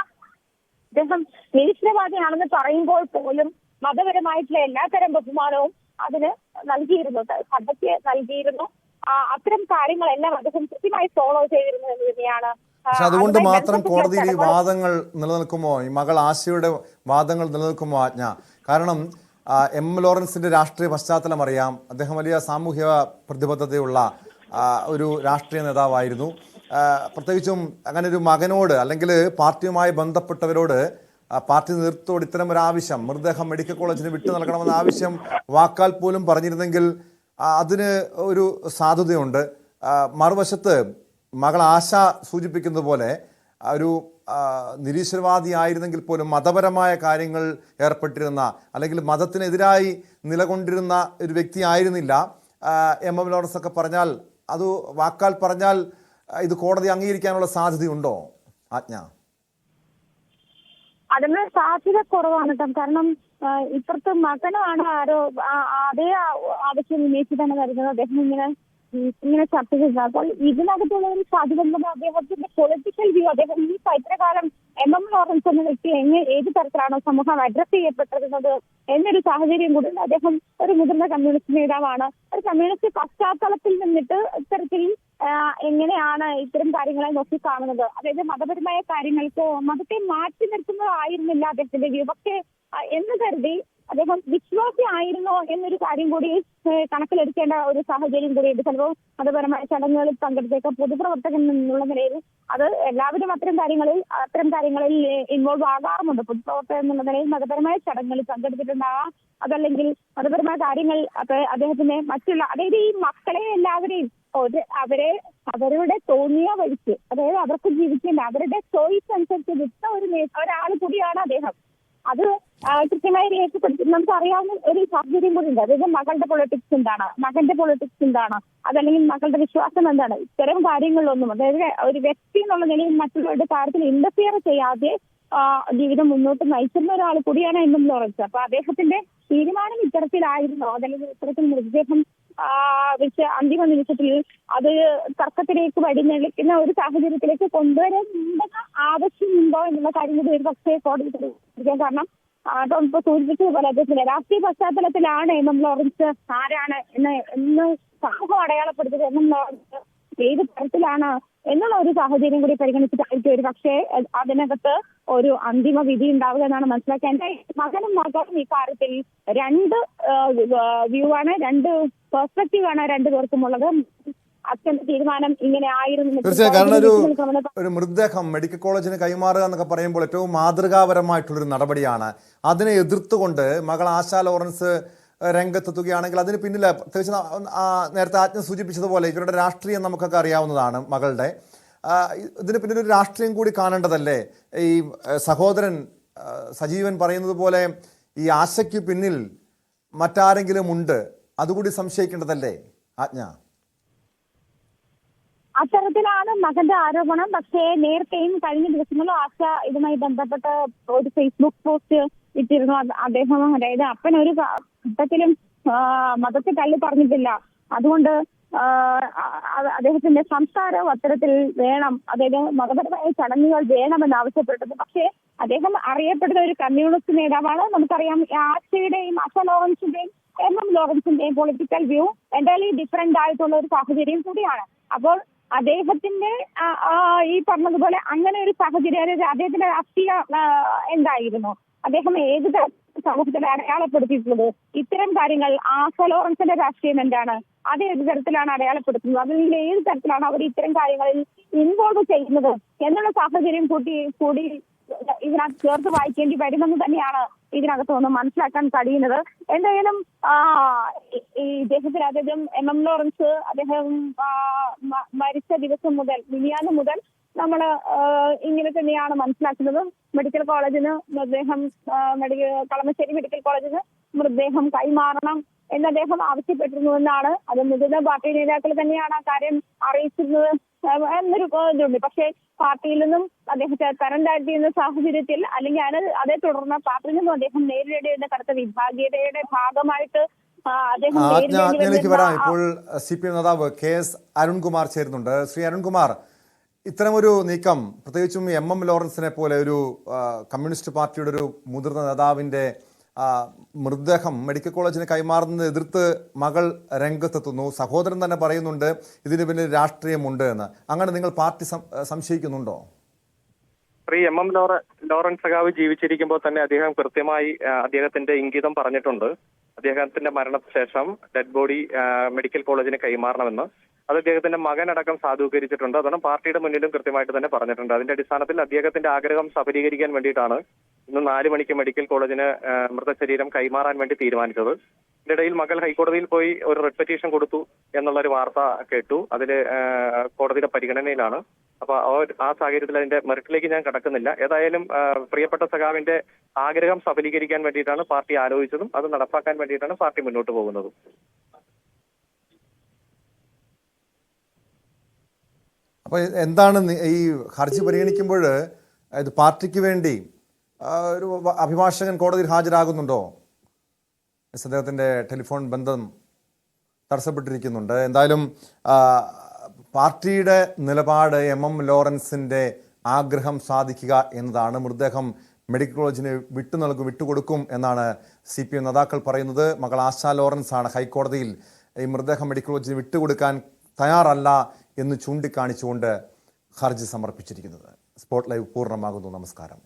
അദ്ദേഹം നിരീശ്വരവാദിയാണെന്ന് പറയുമ്പോൾ പോലും മതപരമായിട്ടുള്ള എല്ലാത്തരം ബഹുമാനവും അതിന് നൽകിയിരുന്നു, സഭയ്ക്ക് നൽകിയിരുന്നു. അത്തരം കാര്യങ്ങളെല്ലാം അദ്ദേഹം കൃത്യമായി ഫോളോ ചെയ്തിരുന്നു എന്ന് തന്നെയാണ്. പക്ഷെ അതുകൊണ്ട് മാത്രം കോടതിയിൽ ഈ വാദങ്ങൾ നിലനിൽക്കുമോ, ഈ മകൾ ആശയുടെ വാദങ്ങൾ നിലനിൽക്കുമോ ആജ്ഞ? കാരണം M ലോറൻസിന്റെ രാഷ്ട്രീയ പശ്ചാത്തലം അറിയാം. അദ്ദേഹം വലിയ സാമൂഹ്യ പ്രതിബദ്ധതയുള്ള ഒരു രാഷ്ട്രീയ നേതാവായിരുന്നു. പ്രത്യേകിച്ചും അങ്ങനെ ഒരു മകനോട് അല്ലെങ്കിൽ പാർട്ടിയുമായി ബന്ധപ്പെട്ടവരോട് പാർട്ടി നേതൃത്വത്തോട് ഇത്തരം ഒരു ആവശ്യം, മൃതദേഹം മെഡിക്കൽ കോളേജിന് വിട്ടു നൽകണമെന്ന ആവശ്യം വാക്കാൽ പോലും പറഞ്ഞിരുന്നെങ്കിൽ അതിന് ഒരു സാധുതയുണ്ട്. മറുവശത്ത് മകൾ ആശ സൂചിപ്പിക്കുന്നത് പോലെ ഒരു നിരീശ്വരവാദിയായിരുന്നെങ്കിൽ പോലും മതപരമായ കാര്യങ്ങൾ ഏർപ്പെട്ടിരുന്ന അല്ലെങ്കിൽ മതത്തിനെതിരായി നിലകൊണ്ടിരുന്ന ഒരു വ്യക്തി ആയിരുന്നില്ല M ലോറൻസ് ഒക്കെ പറഞ്ഞാൽ, അത് വാക്കാൽ പറഞ്ഞാൽ ഇത് കോടതി അംഗീകരിക്കാനുള്ള സാധ്യതയുണ്ടോ ആജ്ഞ? അതിന് സാധ്യത കുറവാണ് കേട്ടോ. കാരണം ഇപ്പുറത്തെ മകനാണ് അതേ ആവശ്യം ഉന്നയിച്ചിട്ടാണ് വരുന്നത്. അദ്ദേഹം ഇങ്ങനെ ചർച്ച ചെയ്തത്. അപ്പോൾ ഇതിനകത്തുള്ള ഒരു സാധ്യത അദ്ദേഹത്തിന്റെ പൊളിറ്റിക്കൽ വ്യൂ, അദ്ദേഹം ഈ ഇത്രകാലം M ലോറൻസ് എന്ന വ്യക്തി ഏത് തരത്തിലാണോ സമൂഹം അഡ്രസ് ചെയ്യപ്പെട്ടിരുന്നത് എന്നൊരു സാഹചര്യം കൂടി. അദ്ദേഹം ഒരു മുതിർന്ന കമ്മ്യൂണിസ്റ്റ് നേതാവാണ്. ഒരു കമ്മ്യൂണിസ്റ്റ് പശ്ചാത്തലത്തിൽ നിന്നിട്ട് ഇത്തരത്തിൽ എങ്ങനെയാണ് ഇത്തരം കാര്യങ്ങളെ നോക്കിക്കാണുന്നത്? അതായത് മതപരമായ കാര്യങ്ങൾക്ക് മതത്തെ മാറ്റി നിർത്തുന്നതായിരുന്നില്ല അദ്ദേഹത്തിന്റെ വ്യൂ. പക്ഷേ എന്ന് കരുതി അദ്ദേഹം വിശ്വാസി ആയിരുന്നോ എന്നൊരു കാര്യം കൂടി കണക്കിലെടുക്കേണ്ട ഒരു സാഹചര്യം കൂടിയുണ്ട്. ചിലപ്പോൾ മതപരമായ ചടങ്ങുകളിൽ പങ്കെടുത്തേക്ക പൊതുപ്രവർത്തകൻ എന്നുള്ള നിലയിൽ അത് എല്ലാവരും അത്തരം കാര്യങ്ങളിൽ ഇൻവോൾവ് ആകാറുമുണ്ട്. പൊതുപ്രവർത്തകൻ എന്നുള്ള നിലയിൽ മതപരമായ ചടങ്ങുകളിൽ പങ്കെടുത്തിട്ടുണ്ടാകാം. അതല്ലെങ്കിൽ മതപരമായ കാര്യങ്ങൾ അദ്ദേഹത്തിന്റെ അതായത് ഈ മക്കളെ എല്ലാവരെയും അവരുടെ തോന്നിയ വഴിക്ക്, അതായത് അവർക്ക് ജീവിക്കേണ്ട അവരുടെ ചോയ്സ് അനുസരിച്ച് വിട്ട ഒരാൾ കൂടിയാണ് അദ്ദേഹം. അത് കൃത്യമായി രേഖപ്പെടുത്തി നമുക്ക് അറിയാവുന്ന ഒരു സാഹചര്യം കൂടി ഉണ്ട്. അതായത് മകളുടെ പൊളിറ്റിക്സ് എന്താണ്, അതല്ലെങ്കിൽ മകളുടെ വിശ്വാസം എന്താണ്, ഇത്തരം കാര്യങ്ങളിലൊന്നും അതായത് ഒരു വ്യക്തി എന്നുള്ള നിലയിൽ മറ്റുള്ളവരുടെ കാര്യത്തിൽ ഇന്റർഫിയർ ചെയ്യാതെ ജീവിതം മുന്നോട്ട് നയിക്കുന്ന ഒരാൾ കൂടിയാണ് M ലോറൻസ്. അപ്പൊ അദ്ദേഹത്തിന്റെ തീരുമാനം ഇത്തരത്തിലായിരുന്നു, അതല്ലെങ്കിൽ ഇത്തരത്തിൽ മൃതദേഹം വെച്ച് അന്തിമ നിമിഷത്തിൽ അത് തർക്കത്തിലേക്ക് വഴിനെളിക്കുന്ന ഒരു സാഹചര്യത്തിലേക്ക് കൊണ്ടുവരേണ്ട ആവശ്യമുണ്ടോ എന്നുള്ള കാര്യം കൂടി ഒരു പക്ഷേ കോടതി പരിഗണിക്കാൻ. കാരണം ഇപ്പൊ സൂചിപ്പിച്ചതുപോലെ അദ്ദേഹത്തിന്റെ രാഷ്ട്രീയ പശ്ചാത്തലത്തിലാണ് M ലോറൻസ് ആരാണ് എന്ന് സമൂഹം അടയാളപ്പെടുത്തിയത്. M ലോറൻസ് ഏത് തരത്തിലാണ് എന്നുള്ള ഒരു സാഹചര്യം കൂടി പരിഗണിച്ചിട്ടായിരിക്കും ഒരു പക്ഷേ അതിനകത്ത് ഒരു അന്തിമ വിധി ഉണ്ടാവുക എന്നാണ് മനസ്സിലാക്കുക. എന്റെ മകനും ഈ കാര്യത്തിൽ രണ്ട് വ്യൂ ആണ്, രണ്ട് പെർസ്പെക്റ്റീവ് ആണ് രണ്ടുപേർക്കും ഉള്ളത്. അച്ഛന്റെ തീരുമാനം ഇങ്ങനെ ആയിരുന്നു. തീർച്ചയായും, കാരണം ഒരു മൃതദേഹം മെഡിക്കൽ കോളേജിന് കൈമാറുക എന്നൊക്കെ പറയുമ്പോൾ ഏറ്റവും മാതൃകാപരമായിട്ടുള്ളൊരു നടപടിയാണ്. അതിനെ എതിർത്തുകൊണ്ട് മകൾ ആശാ ലോറൻസ് രംഗത്തെത്തുകയാണെങ്കിൽ അതിന് പിന്നിൽ പ്രത്യേകിച്ച് നേരത്തെ ആജ്ഞ സൂചിപ്പിച്ചതുപോലെ ഇവരുടെ രാഷ്ട്രീയം നമുക്കൊക്കെ അറിയാവുന്നതാണ്. മകളുടെ ഇതിന് പിന്നിൽ ഒരു രാഷ്ട്രീയം കൂടി കാണേണ്ടതല്ലേ? ഈ സഹോദരൻ സജീവൻ പറയുന്നത് പോലെ ഈ ആശയ്ക്ക് പിന്നിൽ മറ്റാരെങ്കിലും ഉണ്ട്, അതുകൂടി സംശയിക്കേണ്ടതല്ലേ ആജ്ഞ? അത്തരത്തിലാണ് മകന്റെ ആരോപണം. പക്ഷേ നേരത്തെയും കഴിഞ്ഞ ദിവസങ്ങളിലും ആശ ഇതുമായി ബന്ധപ്പെട്ട് ഒരു ഫേസ്ബുക്ക് പോസ്റ്റ് ഇട്ടിരുന്നു. അദ്ദേഹം, അതായത് അപ്പൻ ഒരു ഘട്ടത്തിലും മതത്തെ തള്ളി പറഞ്ഞിട്ടില്ല. അതുകൊണ്ട് അദ്ദേഹത്തിന്റെ സംസ്കാരം അത്തരത്തിൽ വേണം, അതായത് മതപരമായ ചടങ്ങുകൾ വേണമെന്ന് ആവശ്യപ്പെട്ടത്. പക്ഷേ അദ്ദേഹം അറിയപ്പെടുന്ന ഒരു കമ്മ്യൂണിസ്റ്റ് നേതാവാണ്. നമുക്കറിയാം ആശയുടെയും ആശ ലോറൻസിന്റെയും MM ലോറൻസിന്റെയും പൊളിറ്റിക്കൽ വ്യൂ എൻ്റയർലി ഡിഫറെന്റ് ആയിട്ടുള്ള ഒരു സാഹചര്യം കൂടിയാണ്. അപ്പോൾ അദ്ദേഹത്തിന്റെ ഈ പറഞ്ഞതുപോലെ അങ്ങനെ ഒരു സാഹചര്യം, അതായത് അദ്ദേഹത്തിന്റെ രാഷ്ട്രീയ എന്തായിരുന്നു, അദ്ദേഹം ഏത് സമൂഹത്തിൽ അടയാളപ്പെടുത്തിയിട്ടുള്ളത്, ഇത്തരം കാര്യങ്ങൾ ആശ ലോറൻസിന്റെ രാഷ്ട്രീയം എന്താണ്, അത് ഏത് തരത്തിലാണ് അടയാളപ്പെടുത്തുന്നത്, അതിൽ ഏത് തരത്തിലാണ് അവർ ഇത്തരം കാര്യങ്ങളിൽ ഇൻവോൾവ് ചെയ്യുന്നത് എന്നുള്ള സാഹചര്യം കൂടി ഇതിനകത്ത് ചേർത്ത് വായിക്കേണ്ടി വരുമെന്ന് തന്നെയാണ് ഇതിനകത്ത് ഒന്ന് മനസ്സിലാക്കാൻ കഴിയുന്നത്. എന്തായാലും ഈ ഇദ്ദേഹത്തിന്, അതായത് MM ലോറൻസ് അദ്ദേഹം മരിച്ച ദിവസം മുതൽ, മിനിയാന്ന് മുതൽ നമ്മൾ ഇങ്ങനെ തന്നെയാണ് മനസ്സിലാക്കുന്നത്. മെഡിക്കൽ കോളേജിന് മൃതദേഹം, കളമശ്ശേരി മെഡിക്കൽ കോളേജിന് മൃതദേഹം കൈമാറണം എന്ന് അദ്ദേഹം ആവശ്യപ്പെട്ടിരുന്നുവെന്നാണ്. അത് മുതിർന്ന പാർട്ടി നേതാക്കൾ തന്നെയാണ് ആ കാര്യം അറിയിച്ചിരുന്നത് എന്നൊരു ഇതുണ്ട്. പക്ഷേ പാർട്ടിയിൽ നിന്നും അദ്ദേഹത്തെ തരം താഴ്ത്തിയുന്ന സാഹചര്യത്തിൽ, അല്ലെങ്കിൽ അതേ തുടർന്ന് പാർട്ടിയിൽ നിന്നും അദ്ദേഹം നേരിടേണ്ടിയിരുന്ന കടുത്ത വിഭാഗീയതയുടെ ഭാഗമായിട്ട് ആജ്ഞയിലേക്ക് വരാം. ഇപ്പോൾ CPM നേതാവ് KS അരുൺകുമാർ ചേരുന്നുണ്ട്. ശ്രീ അരുൺകുമാർ, ഇത്തരമൊരു നീക്കം, പ്രത്യേകിച്ചും MM ലോറൻസിനെ പോലെ ഒരു കമ്മ്യൂണിസ്റ്റ് പാർട്ടിയുടെ ഒരു മുതിർന്ന നേതാവിൻ്റെ മൃതദേഹം മെഡിക്കൽ കോളേജിന് കൈമാറുന്നത് എതിർത്ത് മകൾ രംഗത്തെത്തുന്നു. സഹോദരൻ തന്നെ പറയുന്നുണ്ട് ഇതിന് പിന്നിൽ രാഷ്ട്രീയമുണ്ട് എന്ന്. അങ്ങനെ നിങ്ങൾ പാർട്ടി സംശയിക്കുന്നുണ്ടോ? ശ്രീ MM ലോറൻസ് സഖാവ് ജീവിച്ചിരിക്കുമ്പോൾ തന്നെ അദ്ദേഹം കൃത്യമായി അദ്ദേഹത്തിന്റെ ഇംഗിതം പറഞ്ഞിട്ടുണ്ട്. അദ്ദേഹത്തിന്റെ മരണശേഷം ഡെഡ് ബോഡി മെഡിക്കൽ കോളേജിന് കൈമാറണമെന്ന്. അത് അദ്ദേഹത്തിന്റെ മകനടക്കം സാധൂകരിച്ചിട്ടുണ്ട്. അതാണ് പാർട്ടിയുടെ മുന്നിലും കൃത്യമായിട്ട് തന്നെ പറഞ്ഞിട്ടുണ്ട്. അതിന്റെ അടിസ്ഥാനത്തിൽ അദ്ദേഹത്തിന്റെ ആഗ്രഹം സഫലീകരിക്കാൻ വേണ്ടിയിട്ടാണ് ഇന്ന് 4 മണിക്ക് മെഡിക്കൽ കോളേജിന് മൃതശരീരം കൈമാറാൻ വേണ്ടി തീരുമാനിച്ചത്. ഇതിനിടയിൽ മകൾ ഹൈക്കോടതിയിൽ പോയി ഒരു റിട്ട് പെറ്റീഷൻ കൊടുത്തു എന്നുള്ളൊരു വാർത്ത കേട്ടു. അതില് കോടതിയുടെ പരിഗണനയിലാണ്. അപ്പൊ ആ സാഹചര്യത്തിൽ അതിന്റെ മെറിറ്റിലേക്ക് ഞാൻ കടക്കുന്നില്ല. ഏതായാലും പ്രിയപ്പെട്ട സഖാവിന്റെ ആഗ്രഹം സഫലീകരിക്കാൻ വേണ്ടിയിട്ടാണ് പാർട്ടി ആലോചിച്ചതും അത് നടപ്പാക്കാൻ വേണ്ടിയിട്ടാണ് പാർട്ടി മുന്നോട്ട് പോകുന്നതും. അപ്പോൾ എന്താണ് ഈ ഹർജി പരിഗണിക്കുമ്പോൾ ഇത് പാർട്ടിക്ക് വേണ്ടി ഒരു അഭിഭാഷകൻ കോടതിയിൽ ഹാജരാകുന്നുണ്ടോ? അദ്ദേഹത്തിൻ്റെ ടെലിഫോൺ ബന്ധം തടസ്സപ്പെട്ടിരിക്കുന്നുണ്ട്. എന്തായാലും പാർട്ടിയുടെ നിലപാട് MM ലോറൻസിൻ്റെ ആഗ്രഹം സാധിക്കുക എന്നതാണ്. മൃതദേഹം മെഡിക്കൽ കോളേജിന് വിട്ടുകൊടുക്കും എന്നാണ് CPM നേതാക്കൾ പറയുന്നത്. മകൾ ആശാ ലോറൻസ് ആണ് ഹൈക്കോടതിയിൽ ഈ മൃതദേഹം മെഡിക്കൽ കോളേജിന് വിട്ടുകൊടുക്കാൻ തയ്യാറല്ല എന്ന് ചൂണ്ടിക്കാണിച്ചുകൊണ്ട് ഹർജി സമർപ്പിച്ചിരിക്കുന്നത്. സ്പോട്ട് ലൈവ് പൂർണ്ണമാകുന്നു. നമസ്കാരം.